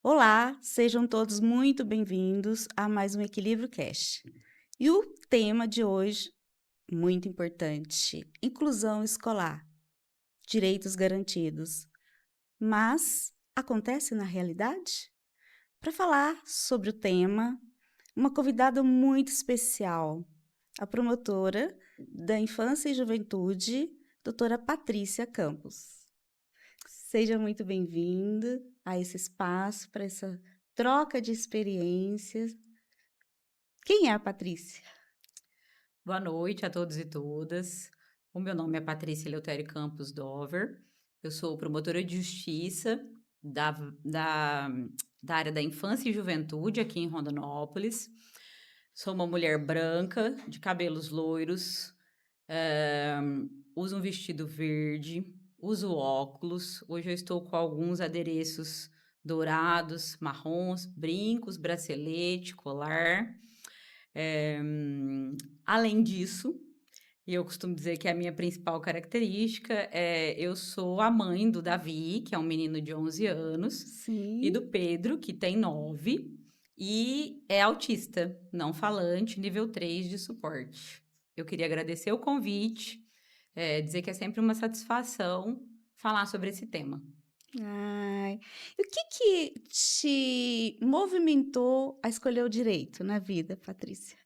Olá, sejam todos muito bem-vindos a mais um Equilíbrio Cast. E o tema de hoje, muito importante: inclusão escolar, direitos garantidos. Mas acontece na realidade? Para falar sobre o tema, uma convidada muito especial, a promotora da Infância e Juventude, doutora Patrícia Campos. Seja muito bem-vinda a esse espaço, para essa troca de experiências. Quem é a Patrícia? Boa noite a todos e todas. O meu nome é Patrícia Eleutério Campos Dover. Eu sou promotora de justiça da, da, da área da infância e juventude aqui em Rondonópolis. Sou uma mulher branca, de cabelos loiros, eh, uso um vestido verde, uso óculos. Hoje eu estou com alguns adereços dourados, marrons, brincos, bracelete, colar. Eh, Além disso, e eu costumo dizer que a minha principal característica é eu sou a mãe do Davi, que é um menino de 11 anos, e Sim. do Pedro, que tem 9, e é autista, não falante, nível 3 de suporte. Eu queria agradecer o convite, dizer que é sempre uma satisfação falar sobre esse tema. Ai, e o que te movimentou a escolher o direito na vida, Patrícia?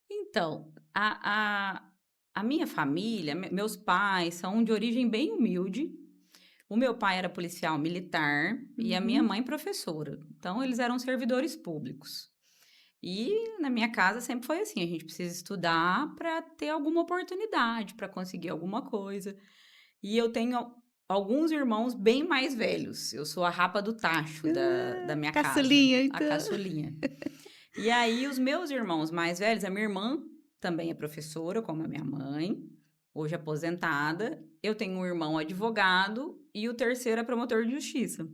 Então, a minha família, meus pais são de origem bem humilde. O meu pai era policial militar e a minha Uhum. mãe professora. Então, eles eram servidores públicos. E na minha casa sempre foi assim: a gente precisa estudar para ter alguma oportunidade, para conseguir alguma coisa. E eu tenho alguns irmãos bem mais velhos. Eu sou a rapa do tacho da minha casa, Caçulinha, a então. caçulinha. E aí, os meus irmãos mais velhos, a minha irmã também é professora, como a minha mãe, hoje aposentada. Eu tenho um irmão advogado e o terceiro é promotor de justiça.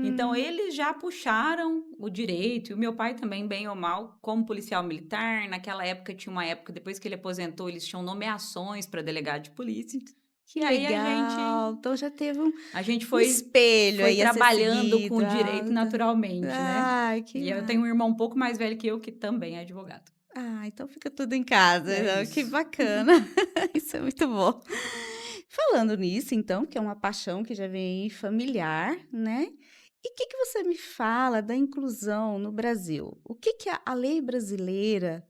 Então, Hum. eles já puxaram o direito, e o meu pai também, bem ou mal, como policial militar. Naquela época, tinha uma época, depois que ele aposentou, eles tinham nomeações para delegado de polícia. Que E aí legal! Então já teve um a gente um foi, espelho foi aí a ser trabalhando com seguido. o direito Ah, tá. naturalmente, né? Ai, que E eu massa. tenho um irmão um pouco mais velho que eu, que também é advogado. Ah, então fica tudo em casa, É que isso. bacana. Isso é muito bom. Falando nisso, então, que é uma paixão que já vem aí familiar, né? E o que que você me fala da inclusão no Brasil? O que que a lei brasileira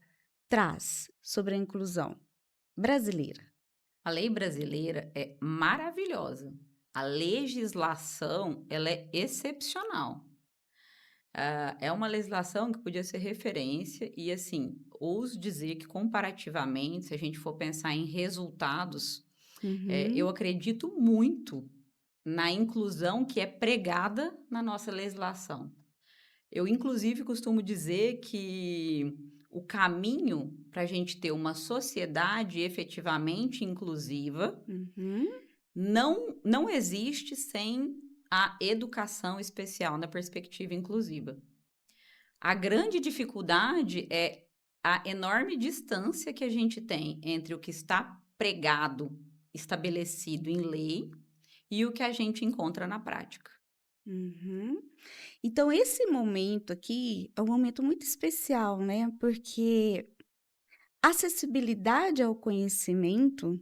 traz sobre a inclusão brasileira? A lei brasileira é maravilhosa. A legislação, ela é excepcional. É uma legislação que podia ser referência e, assim, ouso dizer que comparativamente, se a gente for pensar em resultados, eu Uhum. acredito muito na inclusão que é pregada na nossa legislação. Eu, inclusive, costumo dizer que o caminho para a gente ter uma sociedade efetivamente inclusiva Uhum. não existe sem a educação especial na perspectiva inclusiva. A grande dificuldade é a enorme distância que a gente tem entre o que está pregado, estabelecido em lei, e o que a gente encontra na prática. Uhum. Então, esse momento aqui é um momento muito especial, né? Porque acessibilidade ao conhecimento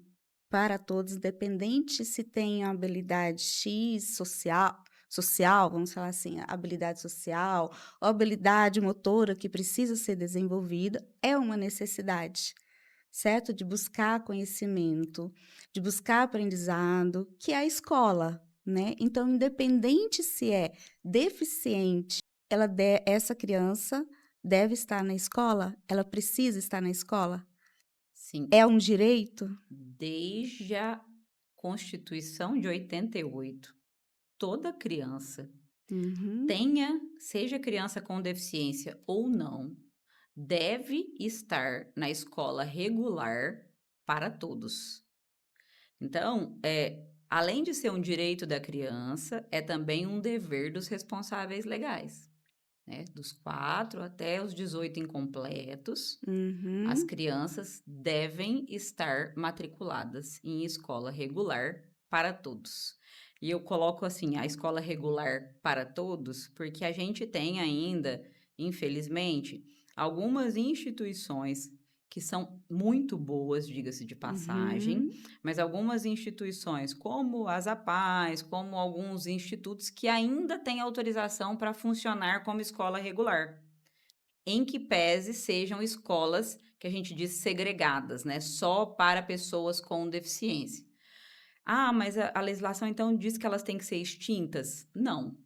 para todos, independente se tem a habilidade X social, vamos falar assim, a habilidade social, ou habilidade motora que precisa ser desenvolvida, é uma necessidade, certo? De buscar conhecimento, de buscar aprendizado, que é a escola, né? Então, independente se é deficiente, essa criança deve estar na escola? Ela precisa estar na escola? Sim, É um direito? desde a Constituição de 88, toda criança, Uhum. seja criança com deficiência ou não, deve estar na escola regular para todos. Então, além de ser um direito da criança, é também um dever dos responsáveis legais, né? Dos 4 até os 18 incompletos, as Uhum. crianças devem estar matriculadas em escola regular para todos. E eu coloco assim, a escola regular para todos, porque a gente tem ainda, infelizmente, algumas instituições que são muito boas, diga-se de passagem, Uhum, mas algumas instituições, como as APAES, como alguns institutos que ainda têm autorização para funcionar como escola regular, em que pese sejam escolas que a gente diz segregadas, né, só para pessoas com deficiência. Ah, mas a legislação então diz que elas têm que ser extintas? Não.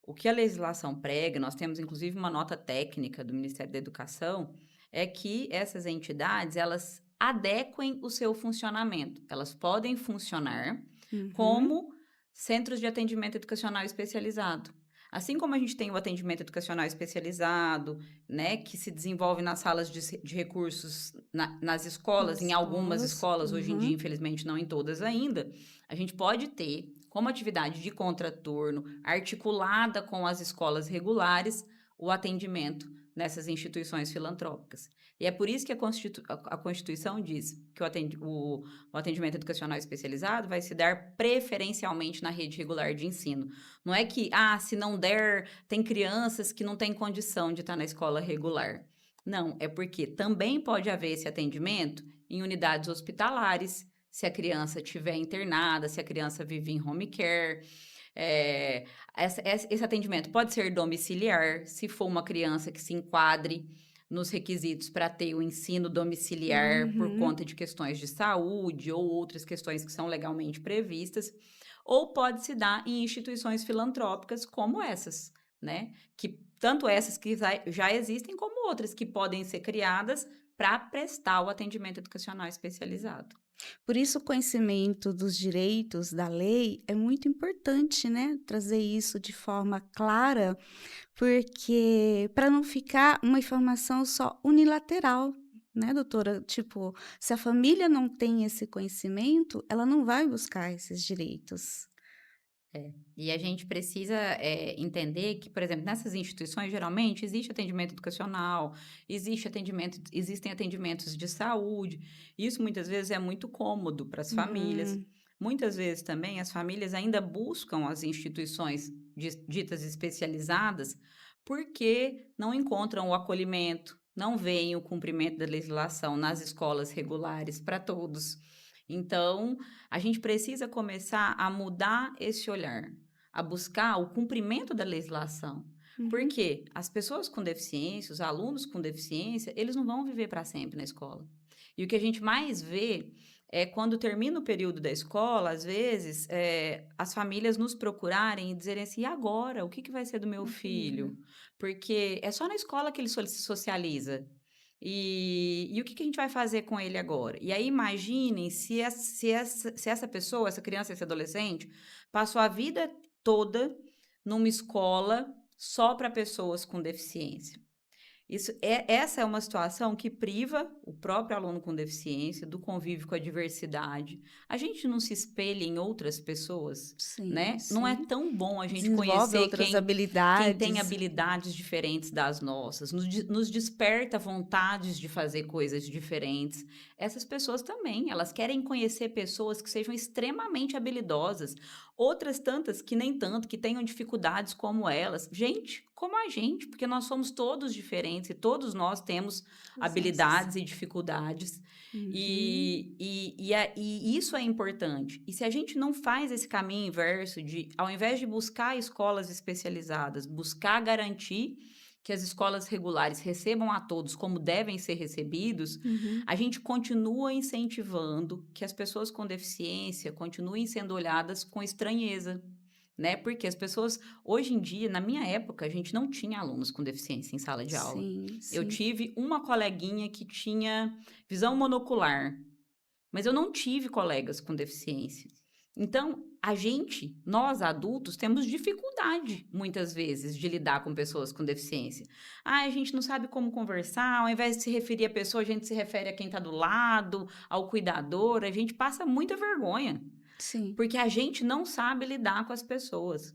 O que a legislação prega, nós temos inclusive uma nota técnica do Ministério da Educação, é que essas entidades, elas adequem o seu funcionamento. Elas podem funcionar uhum. como centros de atendimento educacional especializado. Assim como a gente tem o atendimento educacional especializado, né, que se desenvolve nas salas de recursos nas escolas, Nas em algumas escolas. escolas, hoje em dia, Uhum. infelizmente não em todas ainda, a gente pode ter como atividade de contraturno, articulada com as escolas regulares, o atendimento nessas instituições filantrópicas. E é por isso que a Constituição diz que o atendimento educacional especializado vai se dar preferencialmente na rede regular de ensino. Não é que, se não der, tem crianças que não têm condição de estar na escola regular. Não, é porque também pode haver esse atendimento em unidades hospitalares, se a criança estiver internada, se a criança vive em home care. É, esse atendimento pode ser domiciliar, se for uma criança que se enquadre nos requisitos para ter o ensino domiciliar por Uhum. conta de questões de saúde ou outras questões que são legalmente previstas, ou pode se dar em instituições filantrópicas como essas, né? Que tanto essas que já existem, como outras que podem ser criadas para prestar o atendimento educacional especializado. Por isso, o conhecimento dos direitos da lei é muito importante, né? Trazer isso de forma clara, porque para não ficar uma informação só unilateral, né, doutora? Tipo, se a família não tem esse conhecimento, ela não vai buscar esses direitos. É. E a gente precisa, entender que, por exemplo, nessas instituições, geralmente, existe atendimento educacional, existem atendimentos de saúde. Isso, muitas vezes, é muito cômodo para as famílias. Hum, Muitas vezes, também, as famílias ainda buscam as instituições ditas especializadas porque não encontram o acolhimento, não veem o cumprimento da legislação nas escolas regulares para todos. Então, a gente precisa começar a mudar esse olhar, a buscar o cumprimento da legislação. uhum, Porque as pessoas com deficiência, os alunos com deficiência, eles não vão viver para sempre na escola. E o que a gente mais vê é quando termina o período da escola, às vezes, as famílias nos procurarem e dizerem assim: e agora? O que vai ser do meu meu filho. filho? Porque é só na escola que ele se socializa. E o que a gente vai fazer com ele agora? E aí imaginem se essa pessoa, essa criança, esse adolescente, passou a vida toda numa escola só para pessoas com deficiência. Essa é uma situação que priva o próprio aluno com deficiência do convívio com a diversidade. A gente não se espelha em outras pessoas, Sim, né? Não é sim. tão bom a gente Desenvolve conhecer outras quem tem habilidades. habilidades diferentes das nossas, nos desperta vontades de fazer coisas diferentes. Essas pessoas também, elas querem conhecer pessoas que sejam extremamente habilidosas, outras tantas que nem tanto, que tenham dificuldades como elas. Gente, como a gente, porque nós somos todos diferentes e todos nós temos Essas. habilidades e dificuldades. Uhum. E isso é importante. E se a gente não faz esse caminho inverso de, ao invés de buscar escolas especializadas, buscar garantir que as escolas regulares recebam a todos como devem ser recebidos, Uhum. a gente continua incentivando que as pessoas com deficiência continuem sendo olhadas com estranheza, né? Porque as pessoas, hoje em dia, na minha época, a gente não tinha alunos com deficiência em sala de aula. Sim, Eu sim. tive uma coleguinha que tinha visão monocular, mas eu não tive colegas com deficiência. Então, nós adultos, temos dificuldade, muitas vezes, de lidar com pessoas com deficiência. A gente não sabe como conversar, ao invés de se referir à pessoa, a gente se refere a quem está do lado, ao cuidador, a gente passa muita vergonha, Sim. porque a gente não sabe lidar com as pessoas.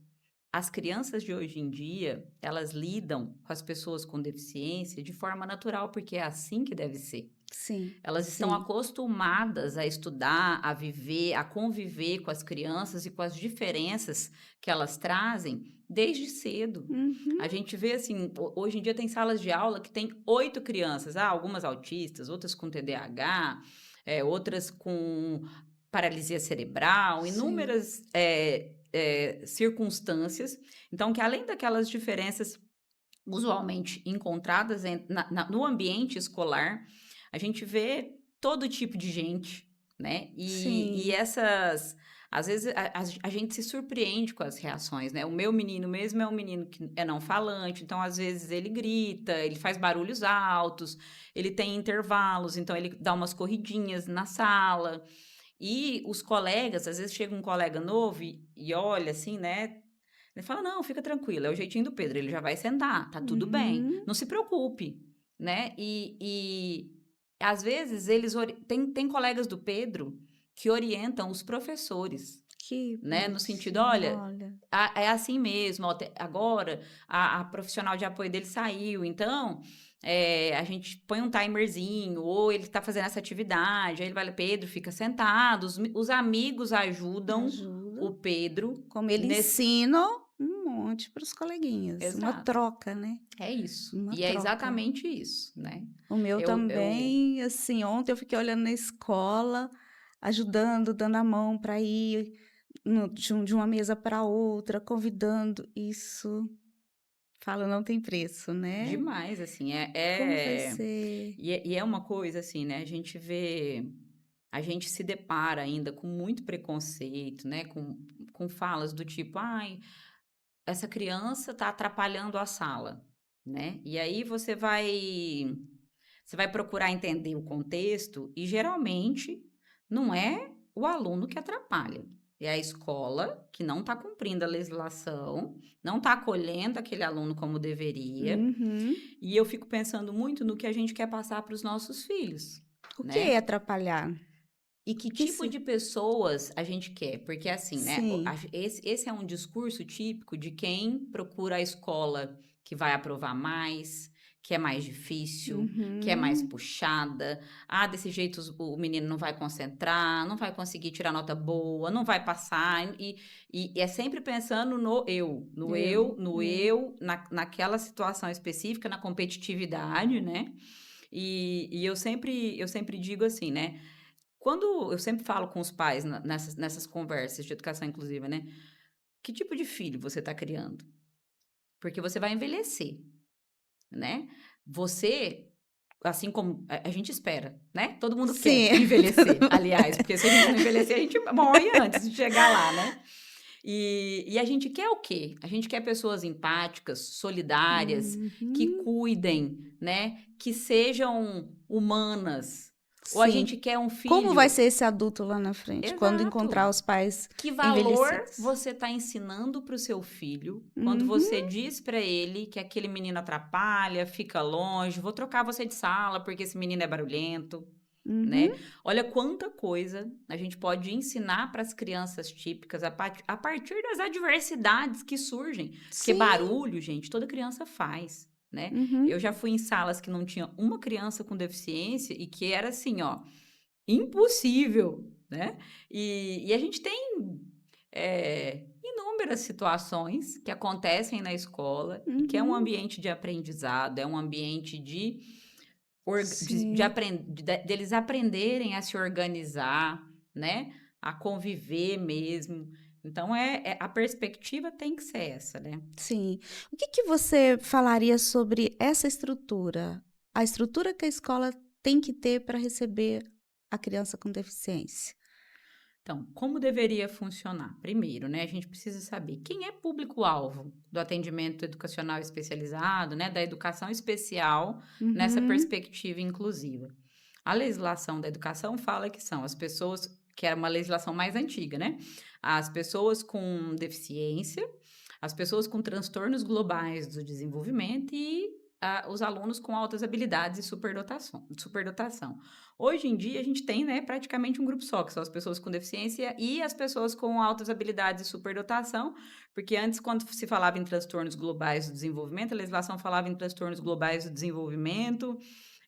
As crianças de hoje em dia, elas lidam com as pessoas com deficiência de forma natural, porque é assim que deve ser. Sim, Elas estão sim. acostumadas a estudar, a viver, a conviver com as crianças e com as diferenças que elas trazem desde cedo. Uhum. A gente vê assim, hoje em dia tem salas de aula que tem 8 crianças, algumas autistas, outras com TDAH, outras com paralisia cerebral, Sim. inúmeras circunstâncias. Então, que além daquelas diferenças usualmente encontradas no ambiente escolar, a gente vê todo tipo de gente, né? E Sim. essas, às vezes, a gente se surpreende com as reações, né? O meu menino mesmo é um menino que é não falante, então às vezes ele grita, ele faz barulhos altos, ele tem intervalos, então ele dá umas corridinhas na sala. E os colegas, às vezes chega um colega novo e olha assim, né? Ele fala: "Não, fica tranquila, é o jeitinho do Pedro, ele já vai sentar, tá tudo bem, Uhum. não se preocupe", né. E às vezes eles tem colegas do Pedro que orientam os professores, Que né, no sentido: bonitinho, "Olha, olha. é assim mesmo, ó, agora a profissional de apoio dele saiu, então, a gente põe um timerzinho, ou ele tá fazendo essa atividade", aí ele vai: "Pedro, fica sentado", os amigos ajudam Ajuda. o Pedro Como ele nesse ensina um monte para os coleguinhas, uma exato. troca, né, É isso. uma E é troca. exatamente isso, né. O meu Eu também, assim, ontem eu fiquei olhando na escola, ajudando, dando a mão para ir de uma mesa para outra, convidando, isso, fala não tem preço, né. demais, assim, Como vai ser e é uma coisa, assim, né, a gente se depara ainda com muito preconceito, né, com falas do tipo: "Ai, essa criança tá atrapalhando a sala", né. E aí você vai procurar entender o contexto e geralmente não é o aluno que atrapalha, é a escola que não está cumprindo a legislação, não está acolhendo aquele aluno como deveria. uhum. E eu fico pensando muito no que a gente quer passar para os nossos filhos, O que é né? atrapalhar? E que O que tipo se de pessoas a gente quer? Porque assim, né? sim. Esse é um discurso típico de quem procura a escola que vai aprovar mais, que é mais difícil, que é mais Uhum. puxada. Ah, desse jeito o menino não vai concentrar, não vai conseguir tirar nota boa, não vai passar. E é sempre pensando no eu, Eu. naquela situação específica, na competitividade, né? E eu sempre digo assim, né? Quando eu sempre falo com os pais nessas conversas de educação inclusiva, né, que tipo de filho você está criando? Porque você vai envelhecer, né. Você, assim como a gente espera, né, todo mundo quer Sim, envelhecer, aliás, porque se a gente não envelhecer, a gente morre antes de chegar lá, né. E a gente quer o quê? A gente quer pessoas empáticas, solidárias, que uhum. cuidem, né, que sejam humanas. Ou a Sim. gente quer um Como vai filho ser esse adulto lá na frente, quando exato. encontrar os pais Que valor envelhecidos? você está ensinando para o seu filho quando você Uhum, diz para ele que aquele menino atrapalha, fica longe, vou trocar você de sala porque esse menino é barulhento, uhum. né? Olha quanta coisa a gente pode ensinar para as crianças típicas a partir das adversidades que surgem. Porque Sim. barulho, gente, toda criança faz, né? Uhum. Eu já fui em salas que não tinha uma criança com deficiência e que era assim, ó, impossível, né. E a gente tem, inúmeras situações que acontecem na escola e que é um Uhum. ambiente de aprendizado, é um ambiente de Sim. deles aprenderem a se organizar, né, a conviver mesmo. Então a perspectiva tem que ser essa, né. Sim. O que que você falaria sobre essa estrutura? A estrutura que a escola tem que ter para receber a criança com deficiência? Então, como deveria funcionar? Primeiro, né, a gente precisa saber quem é público-alvo do atendimento educacional especializado, né, da educação especial nessa Uhum. perspectiva inclusiva. A legislação da educação fala que são as pessoas, que era uma legislação mais antiga, né? As pessoas com deficiência, as pessoas com transtornos globais do desenvolvimento e os alunos com altas habilidades e superdotação. Hoje em dia, a gente tem, né, praticamente um grupo só, que são as pessoas com deficiência e as pessoas com altas habilidades e superdotação, porque antes, quando se falava em transtornos globais do desenvolvimento, a legislação falava em transtornos globais do desenvolvimento,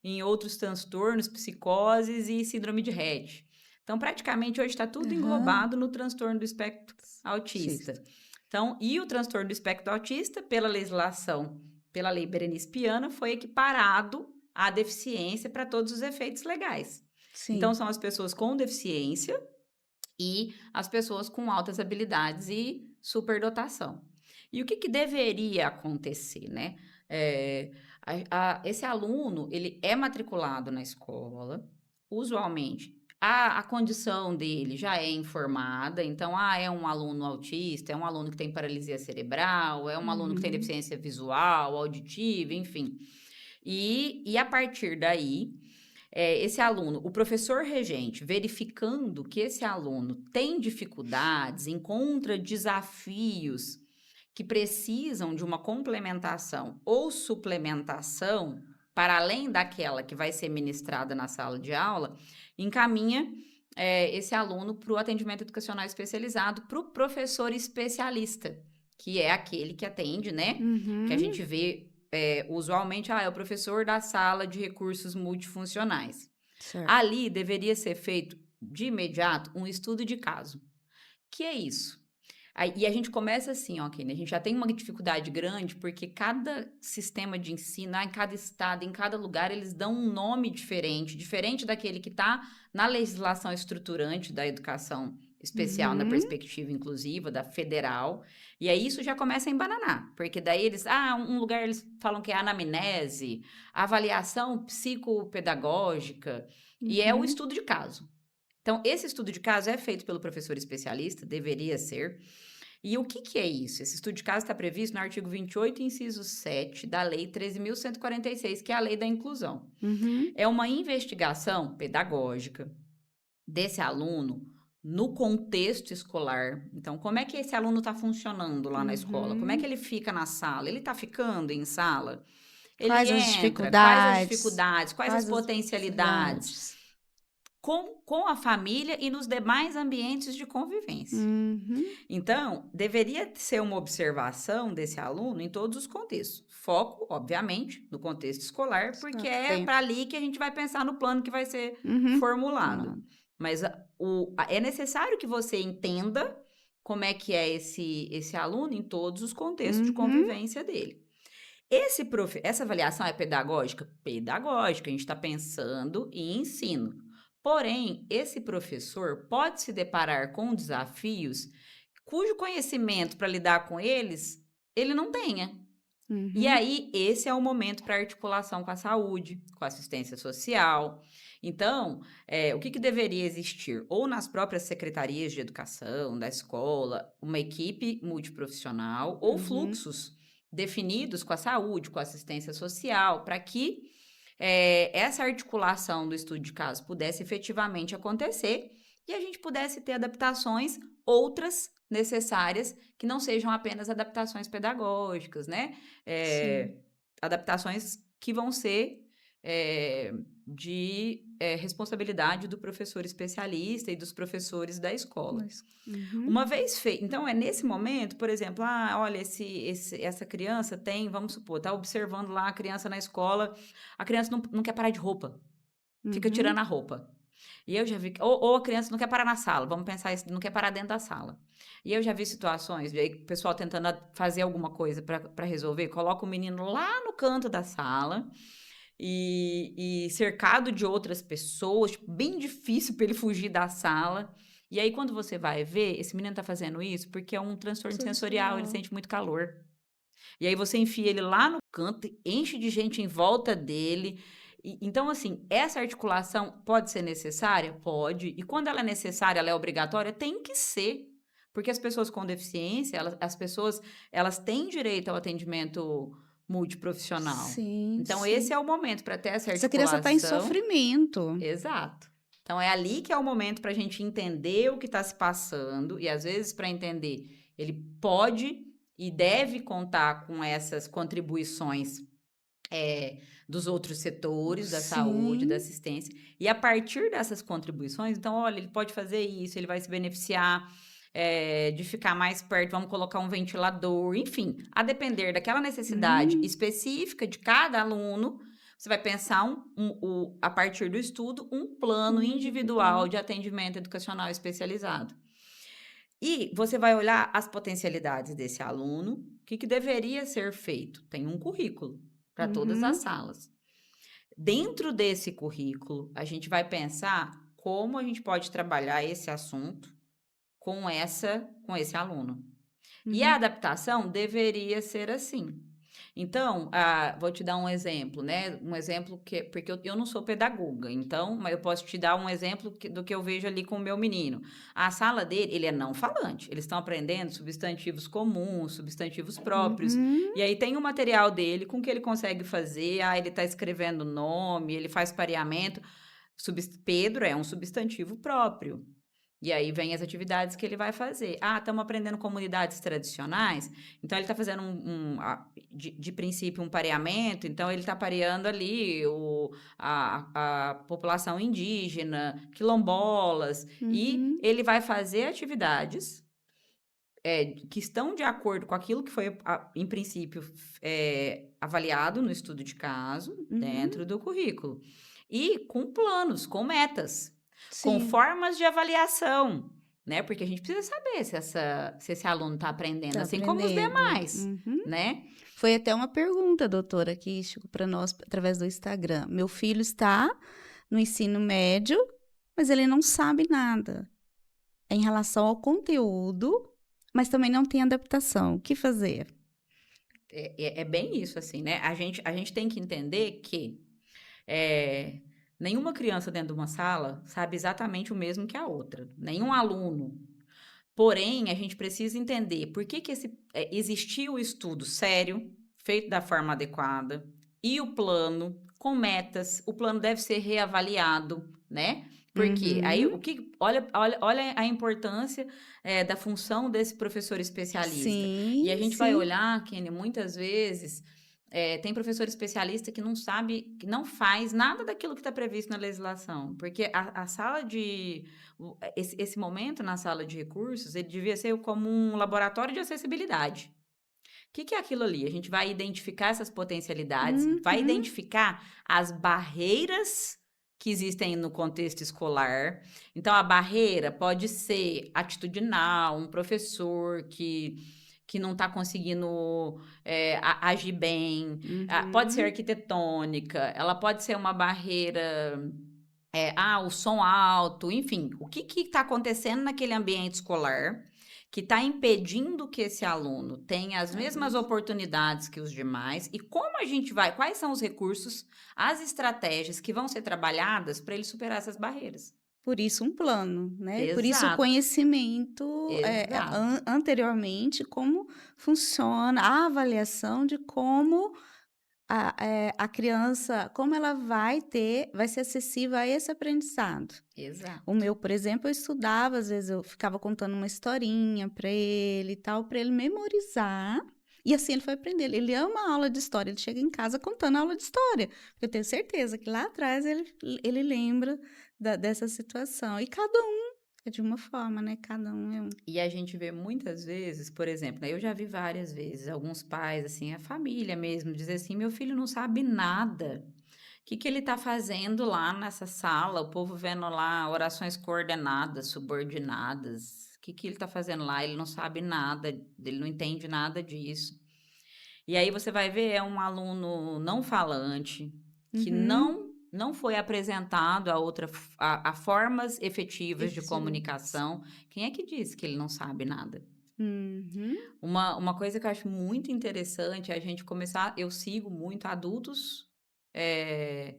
em outros transtornos, psicoses e síndrome de Rett. Então, praticamente, hoje está tudo Aham. englobado no transtorno do espectro autista. Autista. Então, e o transtorno do espectro autista, pela legislação, pela Lei Berenice Piana, foi equiparado à deficiência para todos os efeitos legais. Então, Sim. são as pessoas com deficiência e as pessoas com altas habilidades e superdotação. E o que deveria acontecer, né? Eh, esse aluno, ele é matriculado na escola, usualmente a condição dele já é informada, então, é um aluno autista, é um aluno que tem paralisia cerebral, é um aluno que tem Uhum. deficiência visual, auditiva, enfim. E a partir daí, esse aluno, o professor regente, verificando que esse aluno tem dificuldades, encontra desafios que precisam de uma complementação ou suplementação para além daquela que vai ser ministrada na sala de aula, encaminha esse aluno para o atendimento educacional especializado, para o professor especialista, que é aquele que atende, né? Que a Uhum. gente vê usualmente, é o professor da sala de recursos multifuncionais. Certo. Ali deveria ser feito de imediato um estudo de caso. Que é isso? E a gente começa assim, ó, Kenny, a gente já tem uma dificuldade grande porque cada sistema de ensino, em cada estado, em cada lugar, eles dão um nome diferente, diferente daquele que está na legislação estruturante da educação especial, na Uhum. perspectiva inclusiva, da federal. E aí isso já começa a embananar, porque daí eles, um lugar eles falam que é anamnese, avaliação psicopedagógica, e é o Uhum. estudo de caso. Então, esse estudo de caso é feito pelo professor especialista, deveria ser. E o que é isso? Esse estudo de caso está previsto no artigo 28, inciso 7 da Lei 13.146, que é a Lei da Inclusão. Uhum. É uma investigação pedagógica desse aluno no contexto escolar. Então, como é que esse aluno está funcionando lá na escola? Como é que Uhum. ele fica na sala? Ele está ficando em sala? Ele Quais as entra? Quais as dificuldades? dificuldades? Quais as Quais as potencialidades? possibilidades? Com a família e nos demais ambientes de convivência. Uhum. Então, deveria ser uma observação desse aluno em todos os contextos. Foco, obviamente, no contexto escolar, porque é Sim. para ali que a gente vai pensar no plano que vai ser Uhum. formulado. Falando. Mas é necessário que você entenda como é que é esse aluno em todos os contextos de Uhum. convivência dele. Essa avaliação é pedagógica? Pedagógica, a gente está pensando em ensino. Porém, esse professor pode se deparar com desafios cujo conhecimento para lidar com eles, ele não tenha. E Uhum. aí, esse é o momento para articulação com a saúde, com a assistência social. Então, o que deveria existir? Ou nas próprias secretarias de educação, da escola, uma equipe multiprofissional, ou Uhum. fluxos definidos com a saúde, com a assistência social, para que essa articulação do estudo de caso pudesse efetivamente acontecer e a gente pudesse ter adaptações outras necessárias que não sejam apenas adaptações pedagógicas, né? Sim. Adaptações que vão ser de responsabilidade do professor especialista e dos professores da escola. Mas uhum. Uma vez feito, então é nesse momento, por exemplo, olha, essa criança tem, vamos supor, tá observando lá a criança na escola, a criança não quer parar de roupa, fica tirando Uhum. a roupa. E eu já vi, ou a criança não quer parar na sala, vamos pensar isso, não quer parar dentro da sala. E eu já vi situações de aí, o pessoal tentando fazer alguma coisa para resolver, coloca o menino lá no canto da sala e cercado de outras pessoas, tipo, bem difícil para ele fugir da sala. E aí, quando você vai ver, esse menino tá fazendo isso porque é um transtorno sensorial, ele Sensorial. sente muito calor. E aí você enfia ele lá no canto, enche de gente em volta dele. Então, assim, essa articulação pode ser necessária? Pode. E quando ela é necessária, ela é obrigatória? Tem que ser. Porque as pessoas com deficiência, elas têm direito ao atendimento multiprofissional. Sim, Então, esse sim. é o momento para ter essa Essa criança está em articulação. sofrimento. Exato. Então, é ali que é o momento para a gente entender o que está se passando, e às vezes, para entender, ele pode e deve contar com essas contribuições dos outros setores, da saúde, da Sim. assistência, e a partir dessas contribuições, então, olha, ele pode fazer isso, ele vai se beneficiar de ficar mais perto, vamos colocar um ventilador, enfim, a depender daquela necessidade Uhum. específica de cada aluno, você vai pensar a partir do estudo, um plano individual Uhum. de atendimento educacional especializado. E você vai olhar as potencialidades desse aluno, o que deveria ser feito? Tem um currículo para todas as Uhum. salas. Dentro desse currículo, a gente vai pensar como a gente pode trabalhar esse assunto com esse aluno. E a Uhum. adaptação deveria ser assim. Então, vou te dar um exemplo, né? Um exemplo que porque eu não sou pedagoga, então, mas eu posso te dar um exemplo do que eu vejo ali com o meu menino. A sala dele, ele é não falante. Eles estão aprendendo substantivos comuns, substantivos próprios. Uhum. E aí tem o material dele com o que ele consegue fazer. Ele está escrevendo nome, ele faz pareamento. Pedro é um substantivo próprio. E aí vem as atividades que ele vai fazer. Estamos aprendendo comunidades tradicionais, então ele está fazendo de princípio um pareamento, então ele está pareando ali a população indígena, quilombolas, e Uhum. ele vai fazer atividades que estão de acordo com aquilo que foi, em princípio, avaliado no estudo de caso, Uhum. dentro do currículo. E com planos, com metas, com Sim, formas de avaliação, né? Porque a gente precisa saber se esse aluno está aprendendo, tá assim como os aprendendo. demais, Uhum. né? Foi até uma pergunta, doutora, que chegou para nós através do Instagram. Meu filho está no ensino médio, mas ele não sabe nada em relação ao conteúdo, mas também não tem adaptação. O que fazer? É bem isso, assim, né? A gente tem que entender que eh, nenhuma criança dentro de uma sala sabe exatamente o mesmo que a outra. Nenhum aluno. Porém, a gente precisa entender por que existiu o estudo sério, feito da forma adequada, e o plano, com metas. O plano deve ser reavaliado, né? Porque aí Uhum. olha a importância da função desse professor especialista. E a Sim, gente vai sim. olhar, Kenny, muitas vezes tem professor especialista que não sabe, que não faz nada daquilo que está previsto na legislação. Porque a sala de esse momento na sala de recursos, ele devia ser como um laboratório de acessibilidade. O que é aquilo ali? A gente vai identificar essas potencialidades, vai Uhum. identificar as barreiras que existem no contexto escolar. Então, a barreira pode ser atitudinal, um professor que não está conseguindo agir bem, pode ser Uhum. arquitetônica, ela pode ser uma barreira o som alto, enfim, o que está acontecendo naquele ambiente escolar que está impedindo que esse aluno tenha as mesmas Avance. oportunidades que os demais e como a gente vai, quais são os recursos, as estratégias que vão ser trabalhadas para ele superar essas barreiras. Por isso um plano, né, por isso o Exato, conhecimento, exato, anteriormente, como funciona a avaliação de como a criança, como ela vai ser acessível a esse aprendizado. O exato, meu, por exemplo, eu estudava, às vezes eu ficava contando uma historinha para ele e tal, para ele memorizar, e assim ele foi aprender. Ele ama a aula de história, ele chega em casa contando a aula de história, porque eu tenho certeza que lá atrás ele lembra dessa situação. E cada um é de uma forma, né? Cada um é um. E a gente vê muitas vezes, por exemplo, né, eu já vi várias vezes alguns pais, assim, a família mesmo, dizer assim: meu filho não sabe nada. O que ele está fazendo lá nessa sala? O povo vendo lá orações coordenadas, subordinadas. O que ele está fazendo lá? Ele não sabe nada, ele não entende nada disso. E aí você vai ver, é um aluno não falante, que Uhum. não foi apresentado a formas efetivas de Excelente. comunicação. Quem é que disse que ele não sabe nada? Uhum. Uma coisa que eu acho muito interessante é a gente começar. Eu sigo muito adultos, eh,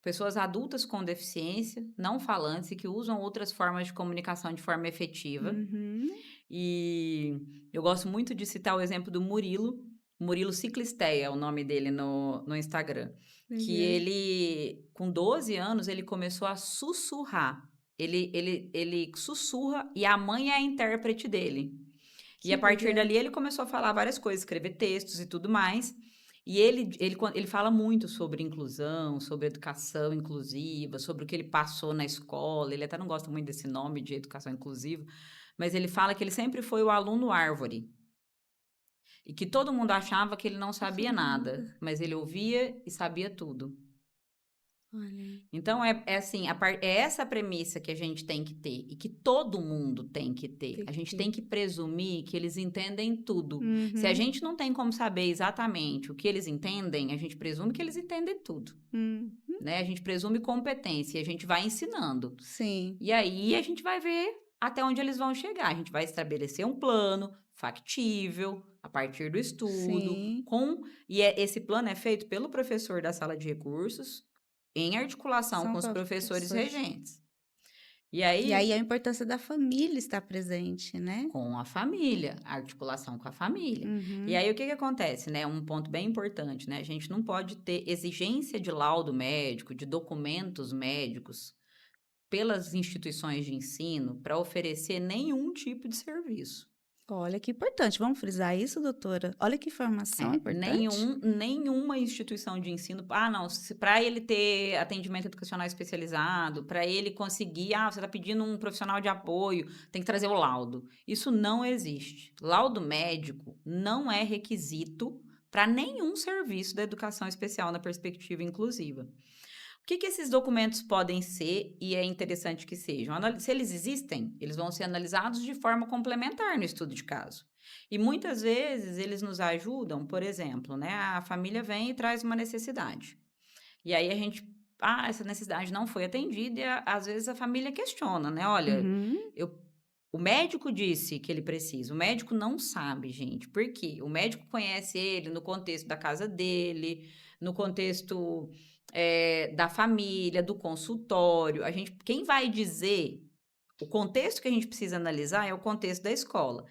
pessoas adultas com deficiência, não falantes e que usam outras formas de comunicação de forma efetiva. Uhum. E eu gosto muito de citar o exemplo do Murilo. Murilo Ciclisteia é o nome dele no Instagram. Que Legal. ele, com 12 anos, ele começou a sussurrar. Ele sussurra e a mãe é a intérprete dele. E Que a partir legal. dali ele começou a falar várias coisas, escrever textos e tudo mais. E ele fala muito sobre inclusão, sobre educação inclusiva, sobre o que ele passou na escola. Ele até não gosta muito desse nome de educação inclusiva, mas ele fala que ele sempre foi o aluno árvore. E que todo mundo achava que ele não Não sabia sabia nada, nada. mas ele ouvia e sabia tudo. Olha. Então, é assim, é essa a premissa que a gente tem que ter e que todo mundo tem que ter. Tem A que gente ter. tem que presumir que eles entendem tudo. Se a Uhum. gente não tem como saber exatamente o que eles entendem, a gente presume que eles entendem tudo, Uhum. né? A gente presume competência e a gente vai ensinando. Sim, E aí a gente vai ver até onde eles vão chegar. A gente vai estabelecer um plano factível a partir do estudo, sim. esse plano é feito pelo professor da sala de recursos em articulação São com os com professores professores. regentes. E E aí aí a importância da família estar presente, né? com a família, a articulação com a família. E Uhum. aí o que que acontece, né? Um ponto bem importante, né? A gente não pode ter exigência de laudo médico, de documentos médicos pelas instituições de ensino para oferecer nenhum tipo de serviço. Olha que importante. Vamos frisar isso, doutora? Olha que informação É, importante. nenhuma instituição de ensino, não, se para ele ter atendimento educacional especializado, para ele conseguir, você está pedindo um profissional de apoio, tem que trazer o laudo. Isso não existe. Laudo médico não é requisito para nenhum serviço da educação especial na perspectiva inclusiva. O que que esses documentos podem ser e é interessante que sejam? Se eles existem, eles vão ser analisados de forma complementar no estudo de caso. E muitas vezes eles nos ajudam, por exemplo, né? A família vem e traz uma necessidade. E aí a gente, essa necessidade não foi atendida, e às vezes a família questiona, né? Olha, Uhum. eu, o médico disse que ele precisa, o médico não sabe, gente. Por quê? O médico conhece ele no contexto da casa dele, no contexto da família, do consultório. Quem vai dizer o contexto que a gente precisa analisar é o contexto da escola.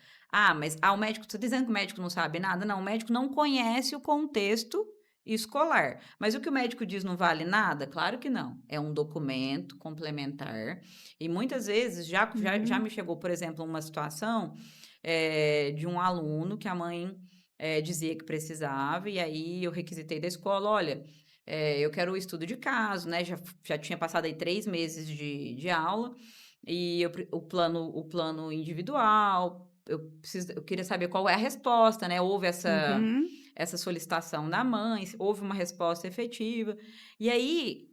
Mas o médico, você está dizendo que o médico não sabe nada? Não, o médico não conhece o contexto escolar. Mas o que o médico diz não vale nada? Claro que não. É um documento complementar. E muitas vezes já Uhum. me chegou, por exemplo, uma situação de um aluno que a mãe dizia que precisava, e aí eu requisitei da escola: olha. Eu quero o estudo de caso, né? Já tinha passado aí 3 meses de aula, e o plano individual, eu queria saber qual é a resposta, né, houve Uhum. essa solicitação da mãe, se houve uma resposta efetiva. E aí,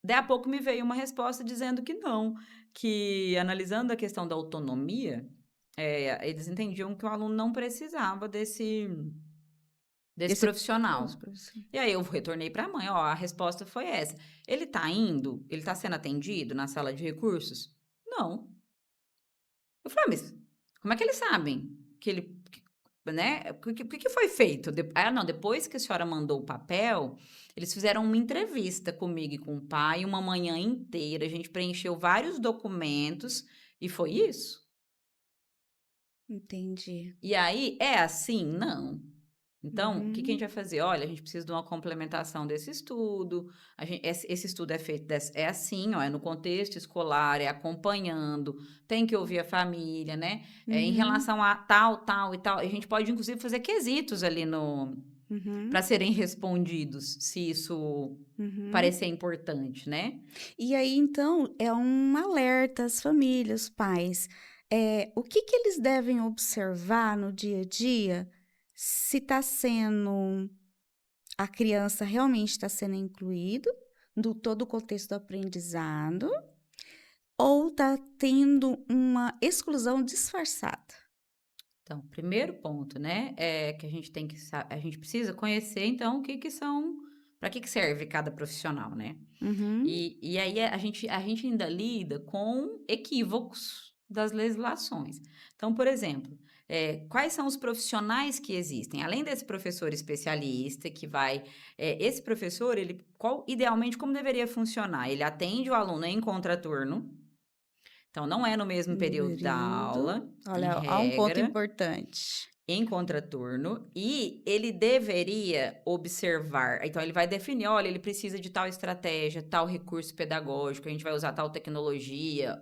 daí a pouco me veio uma resposta dizendo que não, que analisando a questão da autonomia, eles entendiam que o aluno não precisava desse Esse profissional. recurso, professor. E aí eu retornei para a mãe: "Ó, a resposta foi essa. Ele está indo? Ele está sendo atendido na sala de recursos?" "Não." Eu falei: mas como é que eles sabem que ele né, o que foi feito?" Não, depois que a senhora mandou o papel, eles fizeram uma entrevista comigo e com o pai, uma manhã inteira, a gente preencheu vários documentos e foi isso. Entendi. E aí, é assim? Não. Então, o que que a gente Uhum. vai fazer? Olha, a gente precisa de uma complementação desse estudo. Esse estudo é feito é assim, ó, é no contexto escolar, é acompanhando, tem que ouvir a família, né? Em Uhum. relação a tal, tal e tal, a gente pode inclusive fazer quesitos ali no Uhum. para serem respondidos, se isso Uhum. parecer importante, né? E aí, então, é um alerta às famílias, pais. O que que eles devem observar no dia a dia, se está sendo a criança realmente está sendo incluído no todo o contexto do aprendizado ou está tendo uma exclusão disfarçada? Então, primeiro ponto, né, é que a gente precisa conhecer então o que que são, para que serve cada profissional, né? Uhum, E aí a gente ainda lida com equívocos das legislações. Então, por exemplo, quais são os profissionais que existem? Além desse professor especialista que vai, esse professor, ele, idealmente, como deveria funcionar? Ele atende o aluno em contraturno, então não é no mesmo no período da período. aula, em Olha, há um ponto regra, importante. em contraturno, e ele deveria observar. Então, ele vai definir: olha, ele precisa de tal estratégia, tal recurso pedagógico, a gente vai usar tal tecnologia.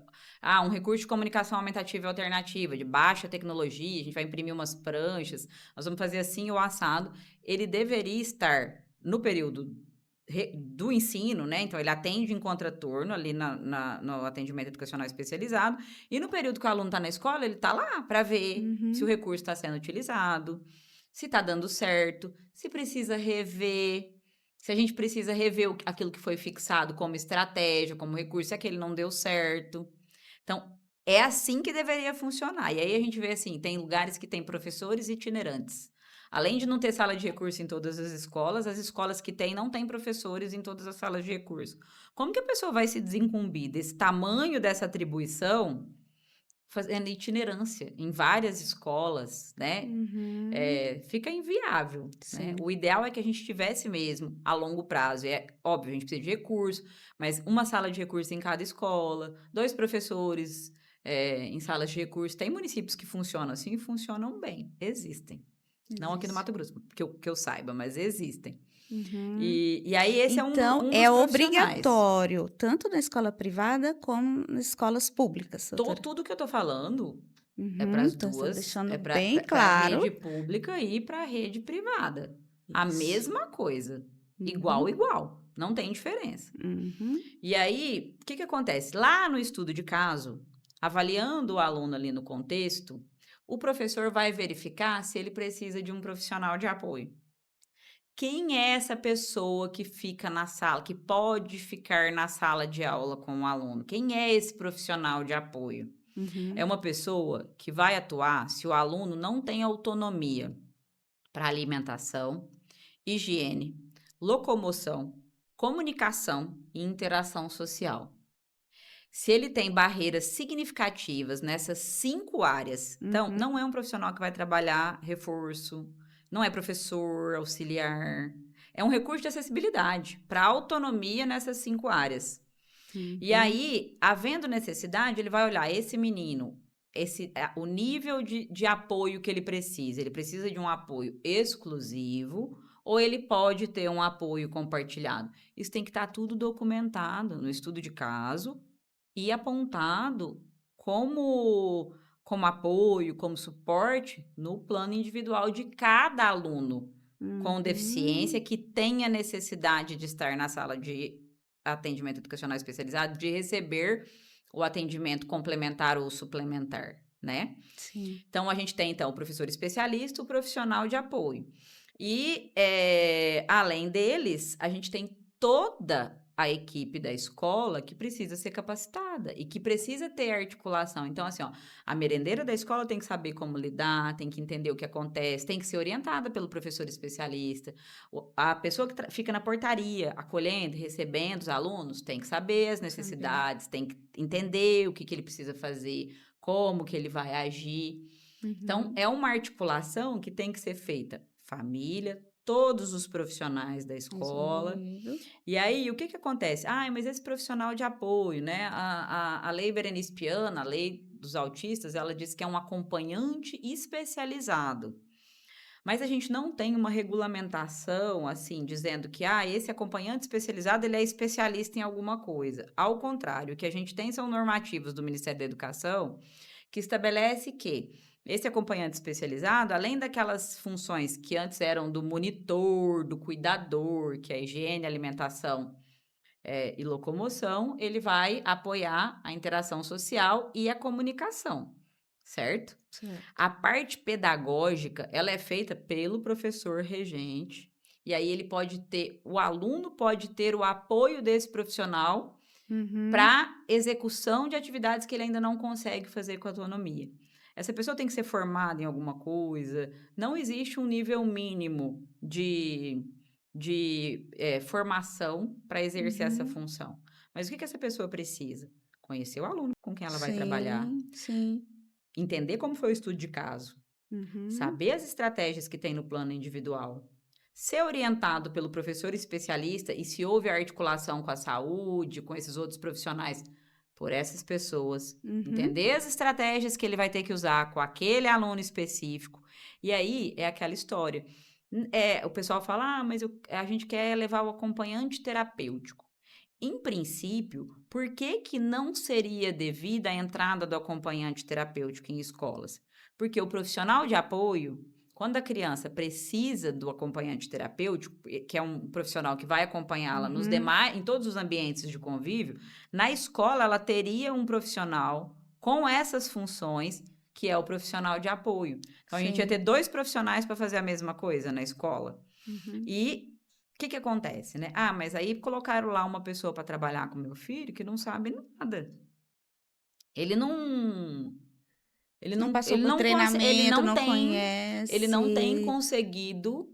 Um recurso de comunicação aumentativa e alternativa, de baixa tecnologia, a gente vai imprimir umas pranchas, nós vamos fazer assim o assado. Ele deveria estar no período do ensino, né? Então, ele atende em contraturno ali no atendimento educacional especializado, e no período que o aluno está na escola, ele está lá para ver se o Uhum, recurso está sendo utilizado, se está dando certo, se precisa rever, se a gente precisa rever aquilo que foi fixado como estratégia, como recurso, se aquele não deu certo. Então, é assim que deveria funcionar. E aí a gente vê assim, tem lugares que tem professores itinerantes. Além de não ter sala de recurso em todas as escolas que tem não têm professores em todas as salas de recurso. Como que a pessoa vai se desincumbir desse tamanho dessa atribuição fazendo itinerância em várias escolas, né? Uhum. Fica inviável, né? Sim. O ideal é que a gente tivesse mesmo a longo prazo. É óbvio, a gente precisa de recurso, mas uma sala de recurso em cada escola, 2 professores em salas de recurso. Tem municípios que funcionam assim e funcionam bem, existem. Não aqui no Existe. Mato Grosso, que eu saiba, mas existem. Uhum. E aí esse é Então, um é dos profissionais. obrigatório, tanto na escola privada como nas escolas públicas, doutora? Tudo que eu tô falando é para Uhum. as Então, você duas, deixando é bem para a claro. rede pública e para a rede privada. A Isso. mesma coisa, igual, Uhum. igual, não tem diferença. Uhum. E aí, o que que acontece? Lá no estudo de caso, avaliando o aluno ali no contexto, o professor vai verificar se ele precisa de um profissional de apoio. Quem é essa pessoa que fica na sala, que pode ficar na sala de aula com o aluno? Quem é esse profissional de apoio? É Uhum. uma pessoa que vai atuar se o aluno não tem autonomia para alimentação, higiene, locomoção, comunicação e interação social. Se ele tem barreiras significativas nessas 5 áreas, então Uhum. não é um profissional que vai trabalhar reforço, não é professor auxiliar, é um recurso de acessibilidade para autonomia nessas 5 áreas. E Uhum. aí, havendo necessidade, ele vai olhar esse menino, o nível de apoio que ele precisa de um apoio exclusivo ou ele pode ter um apoio compartilhado. Isso tem que estar tudo documentado no estudo de caso e apontado como apoio, como suporte no plano individual de cada aluno com deficiência Uhum. que tenha necessidade de estar na sala de atendimento educacional especializado, de receber o atendimento complementar ou suplementar, né? Sim. Então, a gente tem, então, o professor especialista, o profissional de apoio. E, além deles, a gente tem toda a equipe da escola que precisa ser capacitada e que precisa ter articulação. Então, assim, ó, a merendeira da escola tem que saber como lidar, tem que entender o que acontece, tem que ser orientada pelo professor especialista. A pessoa que fica na portaria, acolhendo, recebendo os alunos, tem que saber as Saber. necessidades, tem que entender o que ele precisa fazer, como que ele vai agir. Então, Uhum. é uma articulação que tem que ser feita família, todos os profissionais da Mais escola. envolvido. E aí, o que que acontece? Ah, mas esse profissional de apoio, né? A lei Berenice Piana, a lei dos autistas, ela diz que é um acompanhante especializado. Mas a gente não tem uma regulamentação, assim, dizendo que, esse acompanhante especializado, ele é especialista em alguma coisa. Ao contrário, o que a gente tem são normativos do Ministério da Educação que estabelece que esse acompanhante especializado, além daquelas funções que antes eram do monitor, do cuidador, que é a higiene, alimentação, e locomoção, ele vai apoiar a interação social e a comunicação, certo? Certo. A parte pedagógica, ela é feita pelo professor regente, e aí o aluno pode ter o apoio desse profissional Uhum. para execução de atividades que ele ainda não consegue fazer com autonomia. Essa pessoa tem que ser formada em alguma coisa, não existe um nível mínimo de formação para exercer essa Uhum. função. Mas o que essa pessoa precisa? Conhecer o aluno com quem ela vai trabalhar, Sim, sim. entender como foi o estudo de caso, Uhum. saber as estratégias que tem no plano individual, ser orientado pelo professor especialista e se houve articulação com a saúde, com esses outros profissionais, por essas pessoas, Uhum. entender as estratégias que ele vai ter que usar com aquele aluno específico. E aí é aquela história. O pessoal fala, mas a gente quer levar o acompanhante terapêutico. Em princípio, por que que não seria devida a entrada do acompanhante terapêutico em escolas? Porque o profissional de apoio, quando a criança precisa do acompanhante terapêutico, que é um profissional que vai acompanhá-la nos Uhum. demais, em todos os ambientes de convívio, na escola ela teria um profissional com essas funções, que é o profissional de apoio. Então a gente ia Sim. ter 2 profissionais para fazer a mesma coisa na escola. Uhum. E que acontece, né? Ah, mas aí colocaram lá uma pessoa para trabalhar com meu filho que não sabe nada. Ele não ele Não não passou ele por não conse treinamento, não ele não tem conhece. conseguido,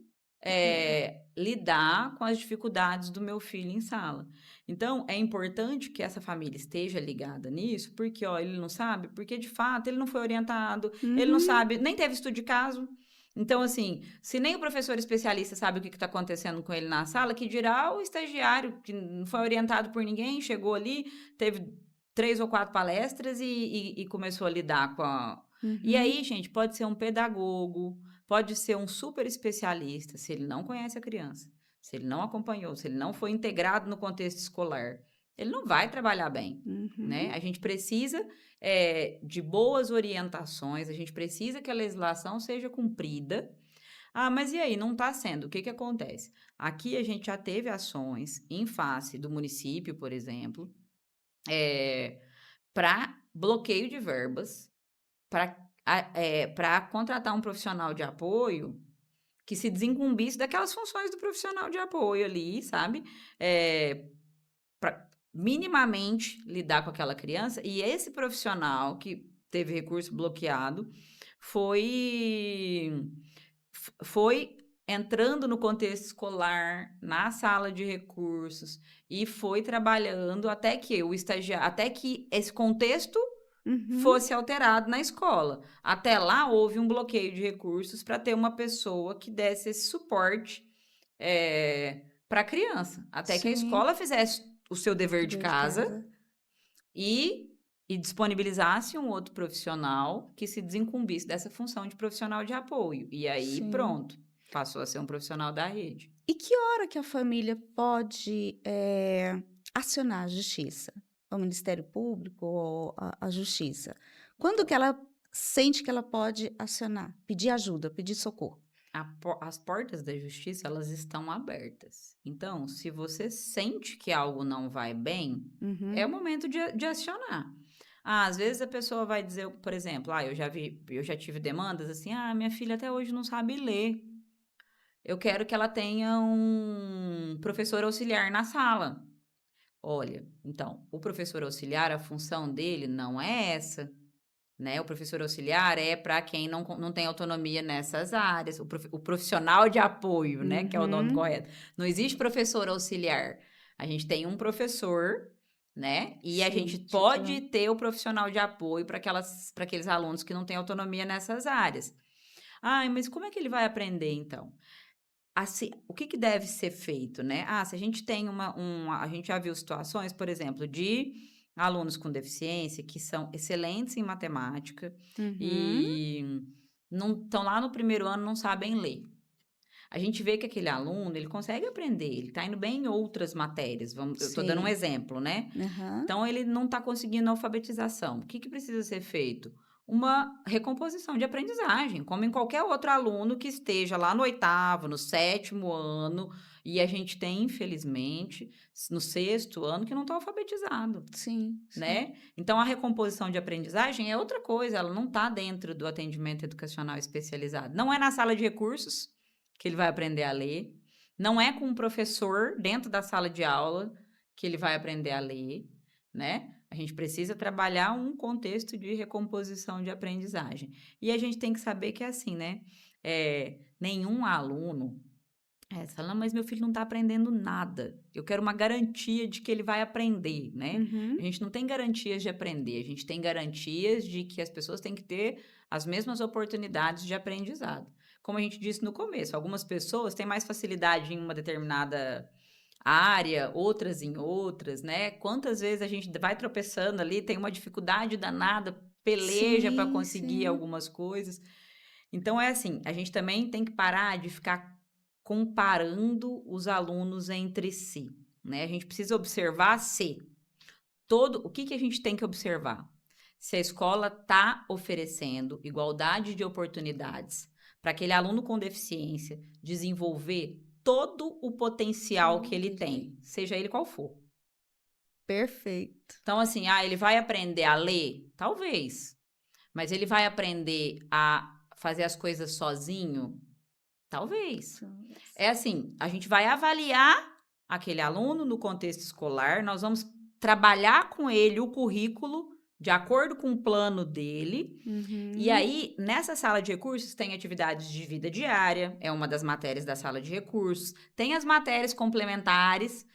lidar com as dificuldades do meu filho em sala. Então, é importante que essa família esteja ligada nisso, porque, ó, ele não sabe, porque de fato ele não foi orientado, ele não Uhum, sabe, nem teve estudo de caso. Então, assim, se nem o professor especialista sabe o que está acontecendo com ele na sala, que dirá o estagiário, que não foi orientado por ninguém, chegou ali, teve 3 ou 4 palestras e começou a lidar com a. E uhum, aí, gente, pode ser um pedagogo, pode ser um super especialista, se ele não conhece a criança, se ele não acompanhou, se ele não foi integrado no contexto escolar, ele não vai trabalhar bem, né? uhum, A gente precisa de boas orientações, a gente precisa que a legislação seja cumprida. Ah, mas e aí, não está sendo? O que acontece? Aqui a gente já teve ações em face do município, por exemplo, para bloqueio de verbas, para contratar um profissional de apoio que se desincumbisse daquelas funções do profissional de apoio ali, sabe? Para minimamente lidar com aquela criança. E esse profissional que teve recurso bloqueado foi foi entrando no contexto escolar, na sala de recursos e foi trabalhando até que esse contexto uhum. fosse alterado na escola. Até lá houve um bloqueio de recursos para ter uma pessoa que desse esse suporte para a criança, até que a Sim, escola fizesse o seu dever de dever de casa casa. e disponibilizasse um outro profissional que se desincumbisse dessa função de profissional de apoio. E aí Sim. pronto, passou a ser um profissional da rede. E que hora que a família pode, acionar a justiça? O Ministério Público ou a justiça? Quando que ela sente que ela pode acionar? Pedir ajuda, pedir socorro? As portas da justiça, elas estão abertas. Então, se você sente que algo não vai bem, é o Uhum, momento de acionar. Ah, às vezes a pessoa vai dizer, por exemplo, eu já tive demandas assim, ah, minha filha até hoje não sabe ler. Eu quero que ela tenha um professor auxiliar na sala. Olha, então, o professor auxiliar, a função dele não é essa, né? O professor auxiliar é para quem não tem autonomia nessas áreas, o profissional de apoio, né? Que é o nome uhum. correto. Não existe professor auxiliar. A gente tem um professor, né? E a gente Sim, pode titular. ter o profissional de apoio para aqueles alunos que não têm autonomia nessas áreas. Ai, mas como é que ele vai aprender então? Assim, o que deve ser feito, né? Ah, se a gente tem a gente já viu situações, por exemplo, de alunos com deficiência que são excelentes em matemática Uhum. e não estão lá no primeiro ano, não sabem ler. A gente vê que aquele aluno, ele consegue aprender, ele está indo bem em outras matérias. Eu estou dando um Sei. exemplo, né? Aham. Então, ele não está conseguindo a alfabetização. O que precisa ser feito? Uma recomposição de aprendizagem, como em qualquer outro aluno que esteja lá no oitavo, no sétimo ano, e a gente tem, infelizmente, no sexto ano, que não está alfabetizado, Sim, sim. né? Então, a recomposição de aprendizagem é outra coisa, ela não está dentro do atendimento educacional especializado. Não é na sala de recursos que ele vai aprender a ler, não é com um professor dentro da sala de aula que ele vai aprender a ler, né? A gente precisa trabalhar um contexto de recomposição de aprendizagem. E a gente tem que saber que é assim, né? Nenhum aluno fala, mas meu filho não está aprendendo nada. Eu quero uma garantia de que ele vai aprender, né? A Uhum. gente não tem garantias de aprender, a gente tem garantias de que as pessoas têm que ter as mesmas oportunidades de aprendizado. Como a gente disse no começo, algumas pessoas têm mais facilidade em uma determinada área, outras em outras, né? Quantas vezes a gente vai tropeçando ali, tem uma dificuldade danada, peleja para Sim, conseguir sim. algumas coisas. Então é assim, a gente também tem que parar de ficar comparando os alunos entre si, né? A gente precisa observar se o que a gente tem que observar? Se a escola está oferecendo igualdade de oportunidades para aquele aluno com deficiência desenvolver todo o potencial que ele tem, Perfeito. seja ele qual for. Perfeito. Então, assim, ele vai aprender a ler? Talvez. Mas ele vai aprender a fazer as coisas sozinho? Talvez. Talvez. É assim, a gente vai avaliar aquele aluno no contexto escolar, nós vamos trabalhar com ele o currículo de acordo com o plano dele. E Uhum. aí, nessa sala de recursos, tem atividades de vida diária, é uma das matérias da sala de recursos. Tem as matérias complementares,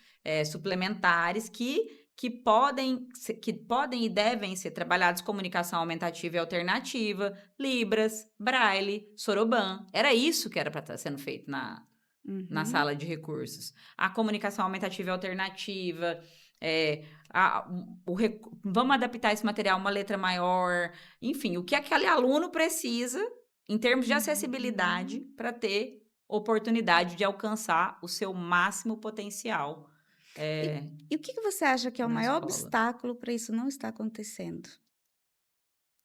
suplementares, que podem e devem ser trabalhados comunicação aumentativa e alternativa, Libras, Braille, Soroban. Era isso que era para estar sendo feito na Uhum. sala de recursos. A comunicação aumentativa e alternativa, vamos adaptar esse material a uma letra maior, enfim, o que aquele aluno precisa em termos de acessibilidade Uhum. para ter oportunidade de alcançar o seu máximo potencial E eh, e o que que você acha que é o na maior escola. obstáculo para isso não estar acontecendo?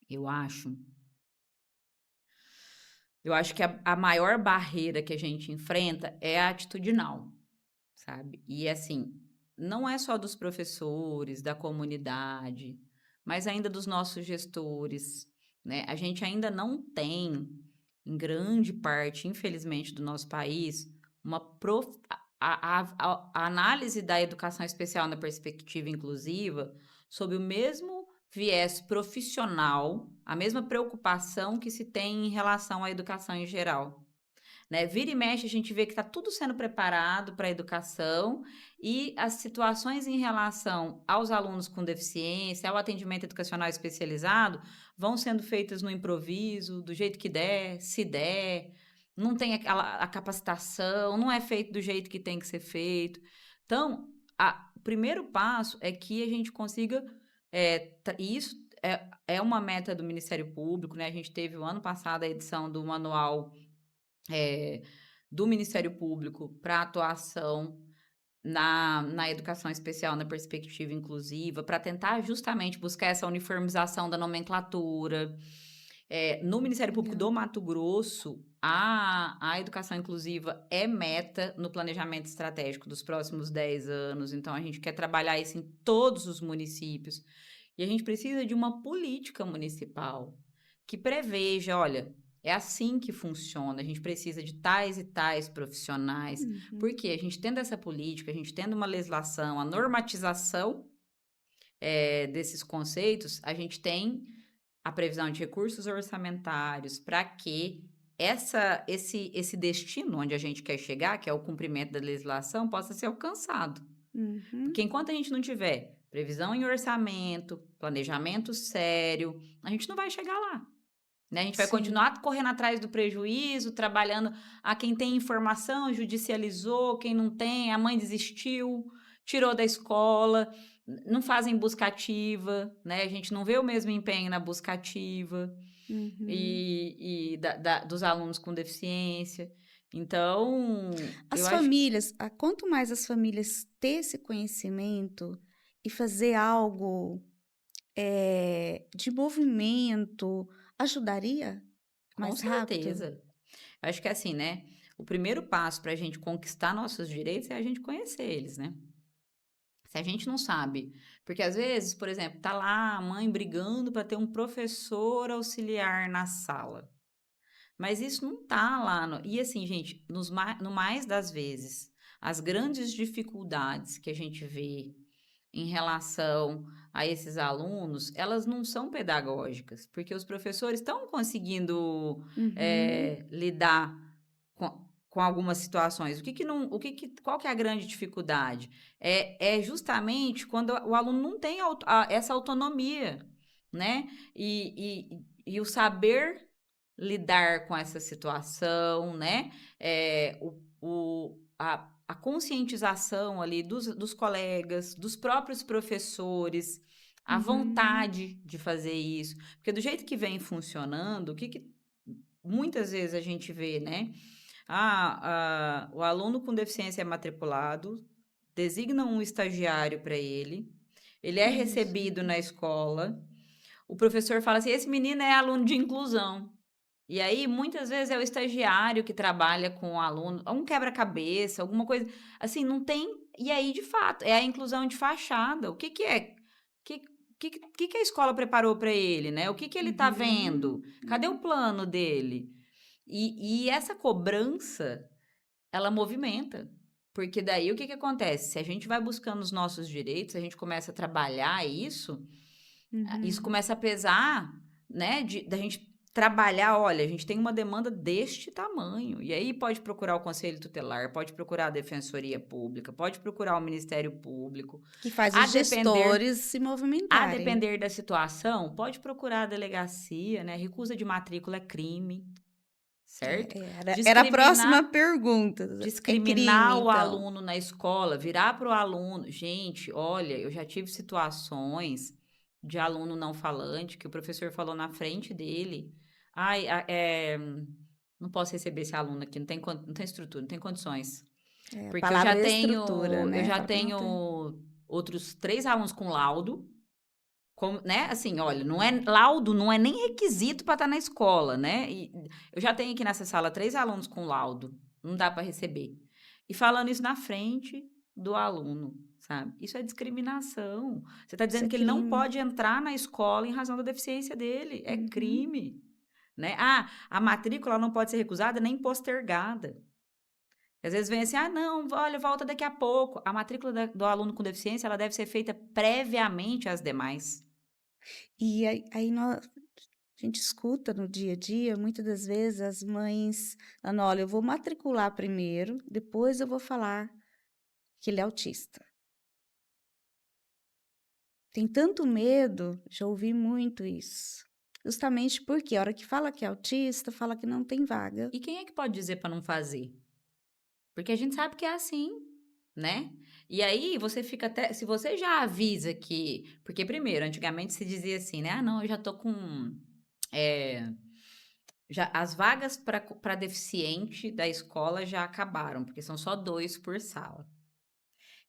Eu acho eu acho que a maior barreira que a gente enfrenta é a atitudinal. Sabe? E assim, não é só dos professores, da comunidade, mas ainda dos nossos gestores, né? A gente ainda não tem, em grande parte, infelizmente, do nosso país, uma a análise da educação especial na perspectiva inclusiva sob o mesmo viés profissional, a mesma preocupação que se tem em relação à educação em geral, né? Vira e mexe, a gente vê que está tudo sendo preparado para a educação e as situações em relação aos alunos com deficiência, ao atendimento educacional especializado, vão sendo feitas no improviso, do jeito que der, se der, não tem a capacitação, não é feito do jeito que tem que ser feito. Então, o primeiro passo é que a gente consiga, e isso é uma meta do Ministério Público, né? A gente teve o ano passado a edição do manual eh, do Ministério Público para atuação na educação especial, na perspectiva inclusiva, para tentar justamente buscar essa uniformização da nomenclatura. No Ministério Público Legal. do Mato Grosso, a educação inclusiva é meta no planejamento estratégico dos próximos 10 anos, então a gente quer trabalhar isso em todos os municípios. E a gente precisa de uma política municipal que preveja, olha, é assim que funciona, a gente precisa de tais e tais profissionais, Uhum. porque a gente tendo essa política, a gente tendo uma legislação, a normatização, desses conceitos, a gente tem a previsão de recursos orçamentários para que esse destino onde a gente quer chegar, que é o cumprimento da legislação, possa ser alcançado. Uhum. Porque enquanto a gente não tiver previsão em orçamento, planejamento sério, a gente não vai chegar lá. Né? A gente vai Sim. continuar correndo atrás do prejuízo, trabalhando. Quem tem informação judicializou, quem não tem, a mãe desistiu, tirou da escola, não fazem busca ativa, né? A gente não vê o mesmo empenho na busca ativa Uhum. e dos alunos com deficiência. Então, eu As acho que famílias, quanto mais as famílias ter esse conhecimento e fazer algo, de movimento, ajudaria com mais rápido? certeza. Eu acho que é assim, né? O primeiro passo para a gente conquistar nossos direitos é a gente conhecer eles, né? Se a gente não sabe, porque às vezes, por exemplo, tá lá a mãe brigando para ter um professor auxiliar na sala, mas isso não tá lá e assim, gente, no mais das vezes, as grandes dificuldades que a gente vê em relação a esses alunos, elas não são pedagógicas, porque os professores estão conseguindo, Uhum. lidar com algumas situações. Qual que é a grande dificuldade? É justamente quando o aluno não tem essa autonomia, né? E o saber lidar com essa situação, né? A conscientização ali dos colegas, dos próprios professores, a Uhum. vontade de fazer isso. Porque do jeito que vem funcionando, o que muitas vezes a gente vê, né? O aluno com deficiência é matriculado, designa um estagiário para ele é Isso. recebido na escola, o professor fala assim: esse menino é aluno de inclusão. E aí, muitas vezes, é o estagiário que trabalha com o aluno, um quebra-cabeça, alguma coisa assim, não tem. E aí, de fato, é a inclusão de fachada. O que, que é? Que a escola preparou para ele, né? O que ele está Uhum. vendo? Cadê o plano dele? E essa cobrança, ela movimenta, porque daí o que que acontece? Se a gente vai buscando os nossos direitos, a gente começa a trabalhar isso, isso Uhum. começa a pesar, né, da gente trabalhar, olha, a gente tem uma demanda deste tamanho, e aí pode procurar o conselho tutelar, pode procurar a defensoria pública, pode procurar o Ministério Público, Que faz a os depender gestores se a movimentarem. depender da situação, pode procurar a delegacia, né, recusa de matrícula é crime, certo? Era a próxima Discriminar pergunta. É crime, discriminar o então? aluno na escola, virar para o aluno, gente, olha, eu já tive situações de aluno não falante que o professor falou na frente dele: "Ai, não posso receber esse aluno aqui, não tem estrutura, não tem condições". É, a Porque palavra é estrutura, eu né, já fala que não tem. tenho outros 3 alunos com laudo, né, assim, olha, não é laudo não é nem requisito para estar na escola, né, e eu já tenho aqui nessa sala 3 alunos com laudo, não dá para receber. E falando isso na frente do aluno, sabe. Isso é discriminação. Você está Isso é dizendo que ele não crime. pode entrar na escola em razão da deficiência dele, é Uhum. crime, né. "Ah, a matrícula não pode ser recusada nem postergada". Às vezes vem assim: "Ah, não, olha, volta daqui a pouco". A matrícula do aluno com deficiência, ela deve ser feita previamente às demais. E aí nó a gente escuta no dia a dia, muitas das vezes, as mães falando: "Olha, eu vou matricular primeiro, depois eu vou falar que ele é autista". Tem tanto medo, já ouvi muito isso. Justamente porque a hora que fala que é autista, fala que não tem vaga. E quem é que pode dizer para não fazer? Porque a gente sabe que é assim, né. E aí você fica até se você já avisa que porque primeiro, antigamente se dizia assim, né: "Ah não, eu já tô com, eh, já as vagas para deficiente da escola já acabaram, porque são só 2 por sala".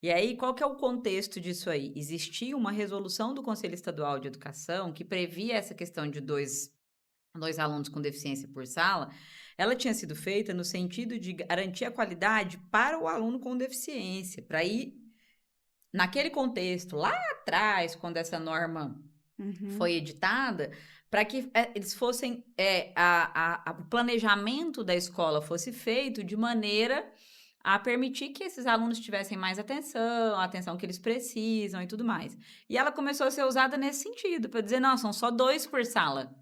E aí qual que é o contexto disso aí? Existia uma resolução do Conselho Estadual de Educação que previa essa questão de dois alunos com deficiência por sala, ela tinha sido feita no sentido de garantir a qualidade para o aluno com deficiência, para ir naquele contexto, lá atrás, quando essa norma Uhum. foi editada, para que eles fossem, o planejamento da escola fosse feito de maneira a permitir que esses alunos tivessem mais atenção, a atenção que eles precisam e tudo mais. E ela começou a ser usada nesse sentido, para dizer: "Não, são só 2 por sala".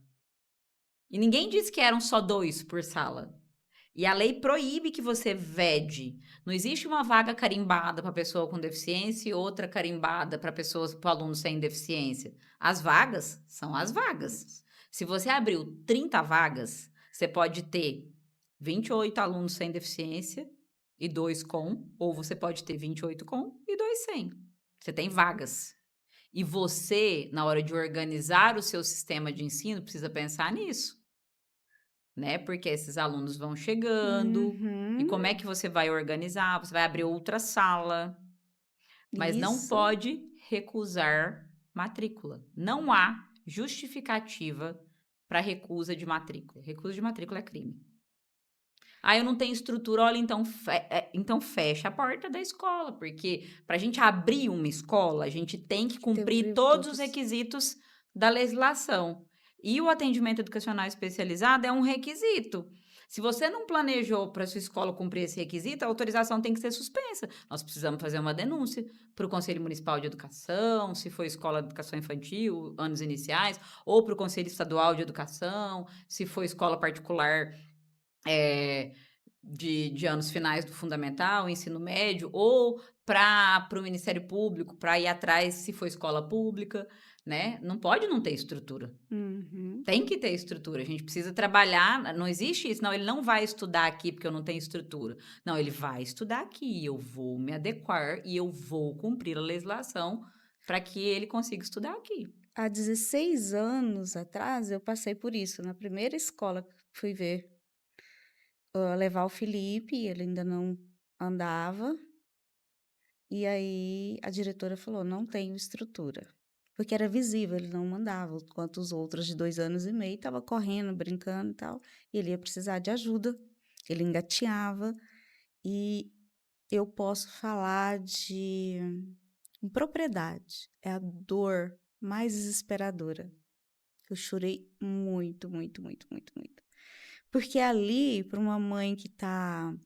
E ninguém disse que eram só 2 por sala. E a lei proíbe que você vede. Não existe uma vaga carimbada para pessoa com deficiência e outra carimbada para pessoas para aluno sem deficiência. As vagas são as vagas. Se você abriu 30 vagas, você pode ter 28 alunos sem deficiência e 2 com, ou você pode ter 28 com e 2 sem. Você tem vagas. E você, na hora de organizar o seu sistema de ensino, precisa pensar nisso. Né, porque esses alunos vão chegando, e Uhum. como é que você vai organizar? Você vai abrir outra sala, mas não Isso. pode recusar matrícula. Não há justificativa para recusa de matrícula. Recusa de matrícula é crime. "Ah, eu não tenho estrutura", olha, então fecha a porta da escola, porque para a gente abrir uma escola, a gente tem que cumprir Teve todos os todos. requisitos da legislação. E o atendimento educacional especializado é um requisito. Se você não planejou para sua escola cumprir esse requisito, a autorização tem que ser suspensa. Nós precisamos fazer uma denúncia para o Conselho Municipal de Educação, se for escola de educação infantil, anos iniciais, ou para o Conselho Estadual de Educação, se for escola particular, eh, de anos finais do fundamental, ensino médio, ou para o Ministério Público, para ir atrás se for escola pública, né. Não pode não ter estrutura. Uhum. Tem que ter estrutura, a gente precisa trabalhar, não existe isso: "Não, ele não vai estudar aqui porque eu não tenho estrutura". Não, ele vai estudar aqui, eu vou me adequar e eu vou cumprir a legislação para que ele consiga estudar aqui. Há 16 anos atrás, eu passei por isso, na primeira escola que fui ver, levar o Felipe, ele ainda não andava, e aí a diretora falou: "Não tenho estrutura", porque era visível, ele não andava, enquanto os outros de 2 anos e meio estava correndo, brincando e tal, e ele ia precisar de ajuda, ele engateava, e eu posso falar de com propriedade, é a dor mais desesperadora. Eu chorei muito, muito, muito, muito, muito. Porque ali, para uma mãe que está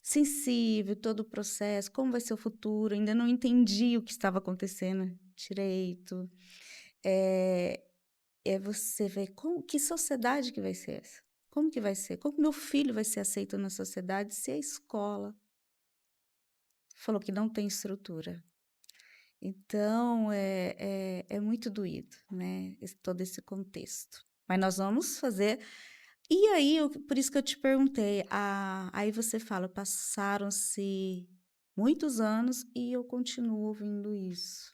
sensível, todo o processo, como vai ser o futuro, ainda não entendi o que estava acontecendo direito. É, você ver que sociedade que vai ser essa? Como que vai ser? Como meu filho vai ser aceito na sociedade se a escola falou que não tem estrutura? Então, é muito doído, né? Todo esse contexto. Mas nós vamos fazer. E aí, por isso que eu te perguntei, aí você fala, passaram-se muitos anos e eu continuo ouvindo isso.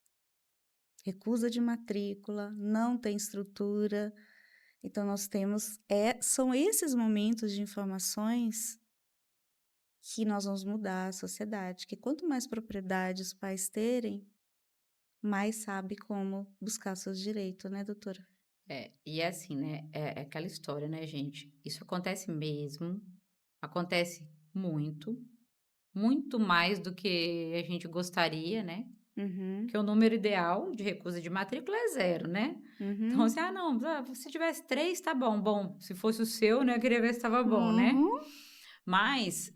Recusa de matrícula, não tem estrutura. Então, nós temos, são esses momentos de informações que nós vamos mudar a sociedade, que quanto mais propriedade os pais terem, mais sabe como buscar seus direitos, né, doutora? E é assim, né, é aquela história, né, gente, isso acontece mesmo, acontece muito, muito mais do que a gente gostaria, né, Uhum, porque o número ideal de recusa de matrícula é 0, né. Então, uhum, assim: "Ah, não, se tivesse 3 tá bom". Bom, se fosse o seu, né, eu queria ver se estava bom, né. uhum, Mas,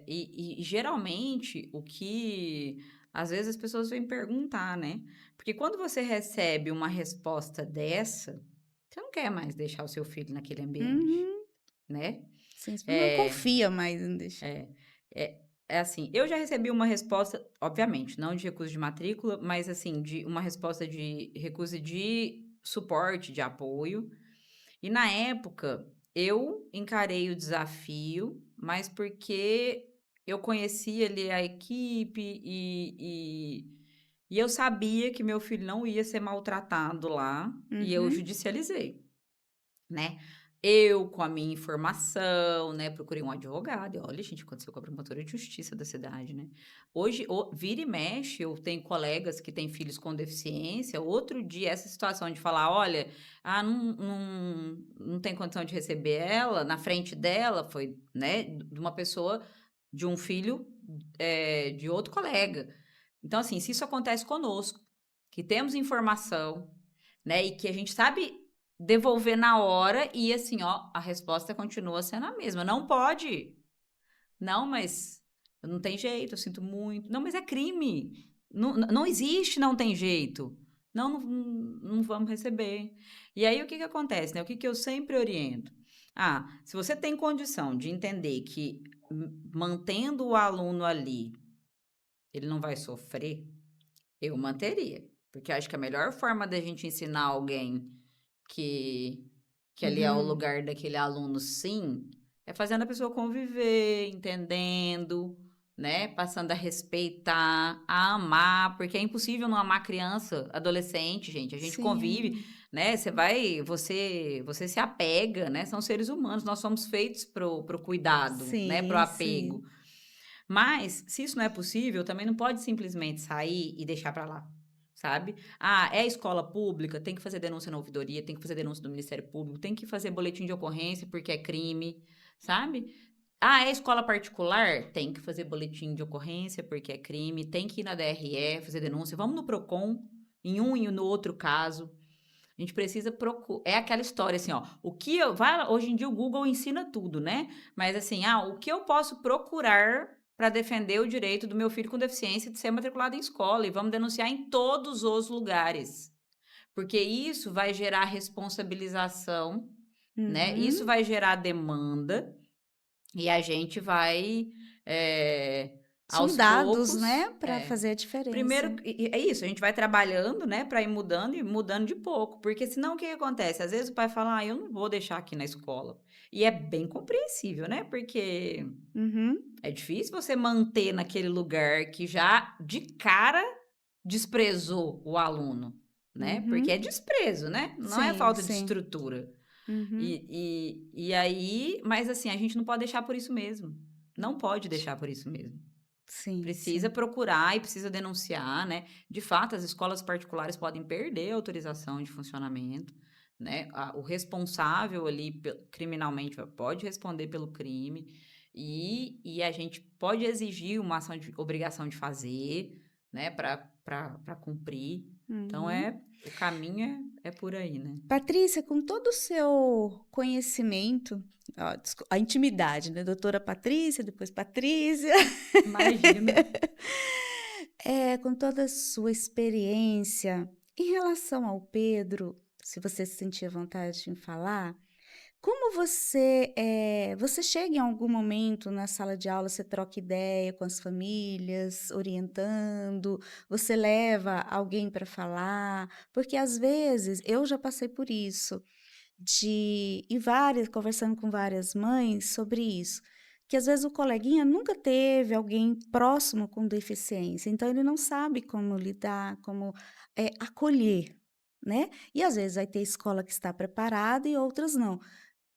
e geralmente o que às vezes as pessoas vêm perguntar, né, porque quando você recebe uma resposta dessa, você não quer mais deixar o seu filho naquele ambiente, uhum. né. Sim, você não É, confia mais em deixar. é, é assim, eu já recebi uma resposta, obviamente, não de recusa de matrícula, mas assim, de uma resposta de recusa de suporte, de apoio, e na época, eu encarei o desafio, mas porque eu conhecia ali a equipe e eu sabia que meu filho não ia ser maltratado lá, e eu Uhum, judicializei, né. Eu, com a minha informação, né, procurei um advogado, e olha, gente, aconteceu com a promotora de justiça da cidade, né. Hoje, vira e mexe, eu tenho colegas que têm filhos com deficiência. Outro dia, essa situação de falar: "Olha, não tem condição de receber ela", na frente dela foi, né, de uma pessoa, de um filho, de outro colega. Então, assim, se isso acontece conosco, que temos informação, né, e que a gente sabe devolver na hora, e assim, ó, a resposta continua sendo a mesma: "Não pode". "Não, mas não tem jeito, eu sinto muito". "Não, mas é crime. Não existe não tem jeito". "Não, não vamos receber". E aí o que que acontece, né, o que que eu sempre oriento? Se você tem condição de entender que mantendo o aluno ali, ele não vai sofrer, eu manteria. Porque eu acho que a melhor forma da gente ensinar alguém que que ali é o uhum. lugar daquele aluno, sim, é fazendo a pessoa conviver, entendendo, né, passando a respeitar, a amar, porque é impossível não amar criança, adolescente, gente, a gente convive, Sim, né, você se apega, né, são seres humanos, nós somos feitos pro cuidado, né, pro sim, apego. sim. Mas, se isso não é possível, também não pode simplesmente sair e deixar para lá, sabe. É escola pública, tem que fazer denúncia na ouvidoria, tem que fazer denúncia do Ministério Público, tem que fazer boletim de ocorrência, porque é crime, sabe. É escola particular, tem que fazer boletim de ocorrência, porque é crime, tem que ir na DRE fazer denúncia, vamos no Procon, em um e no outro caso. A gente precisa é aquela história assim, ó, o que eu vai lá, hoje em dia o Google ensina tudo, né, mas assim, o que eu posso procurar para defender o direito do meu filho com deficiência de ser matriculado em escola, e vamos denunciar em todos os lugares, porque isso vai gerar responsabilização, né, isso Uhum. vai gerar demanda, e a gente vai, eh, São aos dados, poucos, né, para fazer a primeiro, diferença. é isso, a gente vai trabalhando, né, para ir mudando e mudando de pouco, porque senão o que que acontece? Às vezes o pai fala: "Eu não vou deixar aqui na escola". E é bem compreensível, né, porque Uhum, é difícil você manter naquele lugar que já de cara desprezou o aluno, né, porque uhum. é desprezo, né, não é Sim, falta de sim. estrutura. Uhum. E aí, mas assim, a gente não pode deixar por isso mesmo, não pode deixar por isso mesmo. Sim, Precisa sim. procurar e precisa denunciar, né. De fato, as escolas particulares podem perder a autorização de funcionamento, né. O responsável ali criminalmente pode responder pelo crime, e a gente pode exigir uma ação de obrigação de fazer, né, para cumprir. Então, Uhum. o caminho é por aí, né? Patrícia, com todo o seu conhecimento, ó, a intimidade, né? Doutora Patrícia, depois Patrícia, Imagina. com toda a sua experiência, em relação ao Pedro, se você se sentir à vontade em falar, como você chega em algum momento na sala de aula, você troca ideia com as famílias, orientando, você leva alguém para falar? Porque às vezes eu já passei por isso, de e várias conversando com várias mães sobre isso, que às vezes o coleguinha nunca teve alguém próximo com deficiência, então ele não sabe como lidar, como, acolher, né. E às vezes vai ter escola que está preparada e outras não.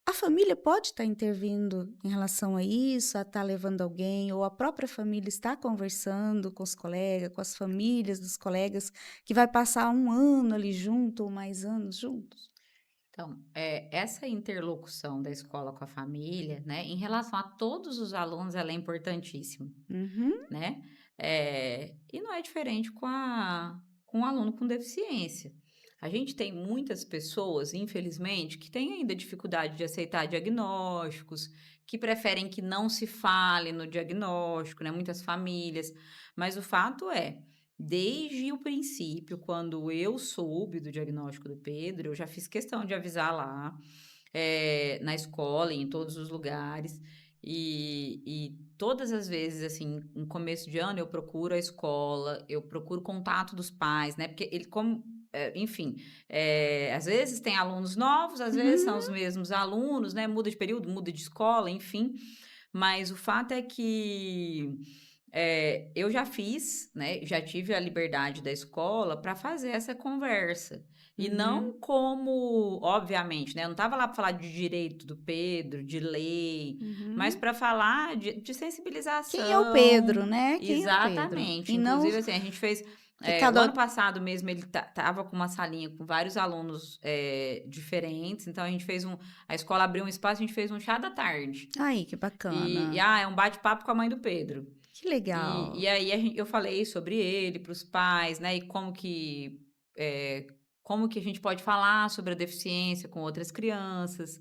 A família pode estar intervindo em relação a isso, a estar levando alguém, ou a própria família está conversando com os colegas, com as famílias dos colegas, que vai passar um ano ali junto ou mais anos juntos? Então, essa interlocução da escola com a família, né, em relação a todos os alunos, ela é importantíssima, Uhum, né? E não é diferente com o aluno com deficiência. A gente tem muitas pessoas, infelizmente, que têm ainda dificuldade de aceitar diagnósticos, que preferem que não se fale no diagnóstico, né? Muitas famílias. Mas o fato é, desde o princípio, quando eu soube do diagnóstico do Pedro, eu já fiz questão de avisar lá, na escola e em todos os lugares. E todas as vezes, assim, no começo de ano, eu procuro a escola, eu procuro contato dos pais, né? Porque ele, como, enfim, às vezes tem alunos novos, às vezes são os uhum, mesmos alunos, né? Muda de período, muda de escola, enfim. Mas o fato é que eu já fiz, né, já tive a liberdade da escola para fazer essa conversa. E uhum, não como, obviamente, né, eu não estava lá para falar de direito do Pedro, de lei, mas uhum. para falar de Quem é o sensibilização. Pedro, né? Quem é o Pedro? Exatamente. E não Inclusive, assim, a gente fez. que O ano cada passado mesmo ele tava com uma salinha com vários alunos diferentes, então a gente fez a escola abriu um espaço, a gente fez um chá da tarde. ai, que bacana. É um bate-papo com a mãe do Pedro. Que legal. E aí eu falei sobre ele para os pais, né, e como que a gente pode falar sobre a deficiência com outras crianças.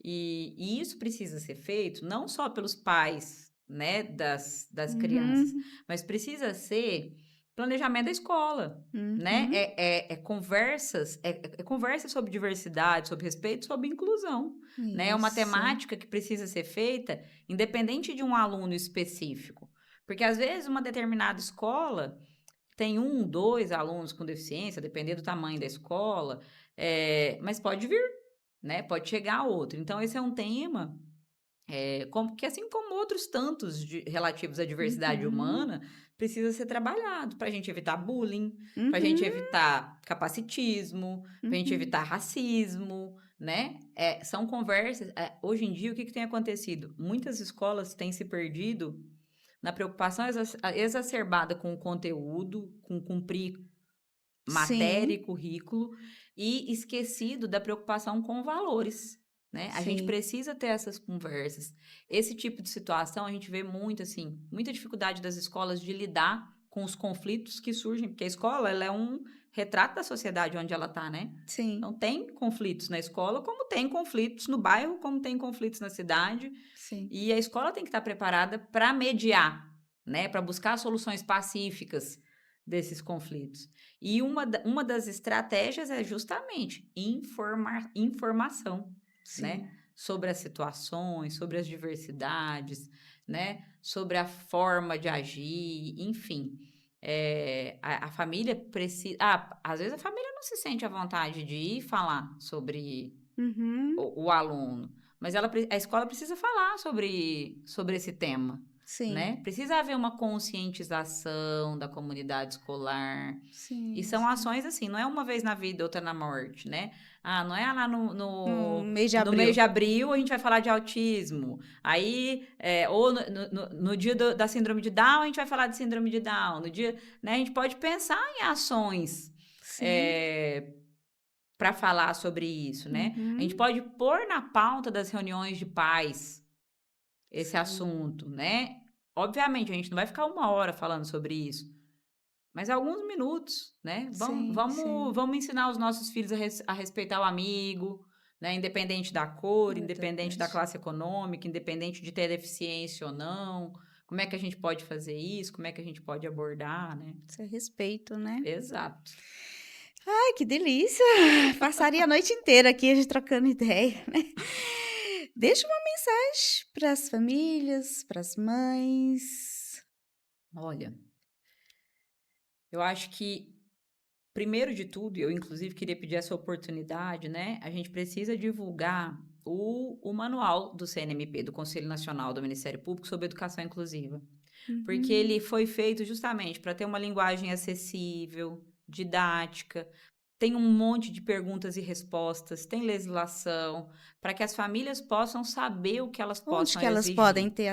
E isso precisa ser feito não só pelos pais, né, das crianças, Uhum, mas precisa ser planejamento da escola, né? uhum. É conversa sobre diversidade, sobre respeito, sobre inclusão, né? É uma Isso. temática que precisa ser feita independente de um aluno específico. Porque às vezes uma determinada escola tem 1, 2 alunos com deficiência, dependendo do tamanho da escola, mas pode vir, né, pode chegar outro. Então esse é um tema, como que assim como outros tantos relativos à diversidade Uhum, humana, precisa ser trabalhado para a gente evitar bullying, para a gente uhum, evitar capacitismo, para a gente uhum. evitar racismo, né? São conversas. Hoje em dia, o que que tem acontecido? Muitas escolas têm se perdido na preocupação exacerbada com o conteúdo, com cumprir matéria e Sim, currículo, e esquecido da preocupação com valores, né. A gente sim. precisa ter essas conversas. Esse tipo de situação a gente vê muito, assim, muita dificuldade das escolas de lidar com os conflitos que surgem, porque a escola ela é um retrato da sociedade onde ela está, né. Sim, Então tem conflitos na escola, como tem conflitos no bairro, como tem conflitos na cidade, sim. e a escola tem que estar preparada para mediar, né, para buscar soluções pacíficas desses conflitos. E uma das estratégias é justamente informação, né, Sim. sobre as situações, sobre as diversidades, né, sobre a forma de agir, enfim. A família precisa. Às vezes a família não se sente à vontade de ir falar sobre Uhum. o aluno, mas a escola precisa falar sobre esse tema, Sim, né? Precisa haver uma conscientização da comunidade escolar. E sim, são sim. ações assim, não é uma vez na vida, outra na morte, né? Não é lá No mês de no mês abril. de abril a gente vai falar de autismo. Aí, ou no dia da síndrome de Down, a gente vai falar de síndrome de Down. No dia, né, a gente pode pensar em ações. Sim. É, para falar sobre isso, né? A gente Uhum. pode pôr na pauta das reuniões de pais esse Sim. assunto, né? Obviamente, a gente não vai ficar 1 hora falando sobre isso, mas alguns minutos, né? Vamos, Sim, vamos, sim. vamos ensinar os nossos filhos a respeitar o amigo, né? Independente da cor, independente da Verdade. classe econômica, independente de ter deficiência ou não. Como é que a gente pode fazer isso? Como é que a gente pode abordar, né? Isso é respeito, né? Exato. Ai, que delícia! Passaria a noite inteira aqui a gente trocando ideia, né? Deixa uma mensagem para as famílias, para as mães. Olha, eu acho que primeiro de tudo, eu inclusive queria pedir essa oportunidade, né? A gente precisa divulgar o manual do CNMP, do Conselho Nacional do Ministério Público sobre Educação Inclusiva, porque Uhum. ele foi feito justamente para ter uma linguagem acessível, didática, tem um monte de perguntas e respostas, tem legislação, para que as famílias possam saber o que elas Onde possam que elas podem exigir. ter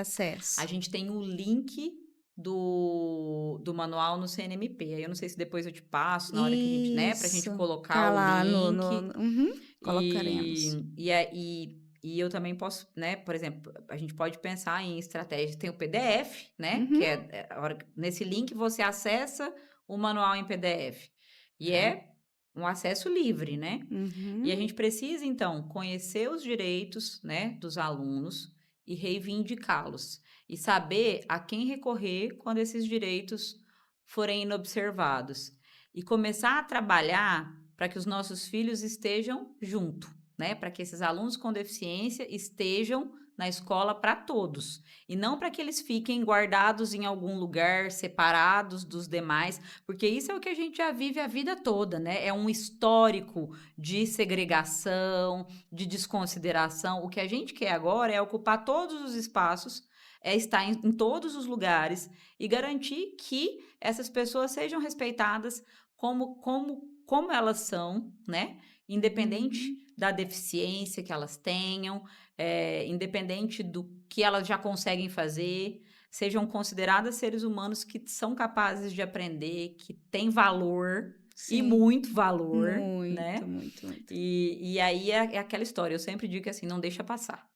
A acesso? gente tem o link do manual no CNMP. Aí eu não sei se depois eu te passo na hora que a gente, né, para a gente Isso, colocar tá o lá link. uhum, E, colocaremos. e eu também posso, né, por exemplo, a gente pode pensar em estratégias. Tem o PDF, né, que Uhum, é a hora, nesse link você acessa o manual em PDF. E tá. é um acesso livre, né? E a Uhum, gente precisa, então, conhecer os direitos, né, dos alunos e reivindicá-los. E saber a quem recorrer quando esses direitos forem inobservados. E começar a trabalhar para que os nossos filhos estejam junto, né? Para que esses alunos com deficiência estejam na escola para todos. E não para que eles fiquem guardados em algum lugar, separados dos demais, porque isso é o que a gente já vive a vida toda, né? É um histórico de segregação, de desconsideração. O que a gente quer agora é ocupar todos os espaços, é estar em todos os lugares e garantir que essas pessoas sejam respeitadas como elas são, né? Independente uhum. da deficiência que elas tenham, independente do que elas já conseguem fazer, sejam consideradas seres humanos que são capazes de aprender, que têm valor e Sim, muito valor, muito, né? muito, muito. E aí é aquela história, eu sempre digo que assim, não deixa passar.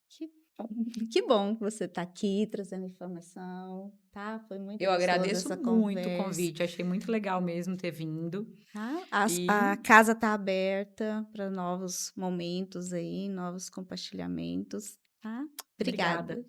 Que bom. Que bom que você está aqui trazendo informação, tá? Foi muito Eu gostoso agradeço essa muito o conversa. convite, achei muito legal mesmo ter vindo. Tá? A E casa está aberta para novos momentos aí, novos compartilhamentos, tá? obrigada. Obrigada.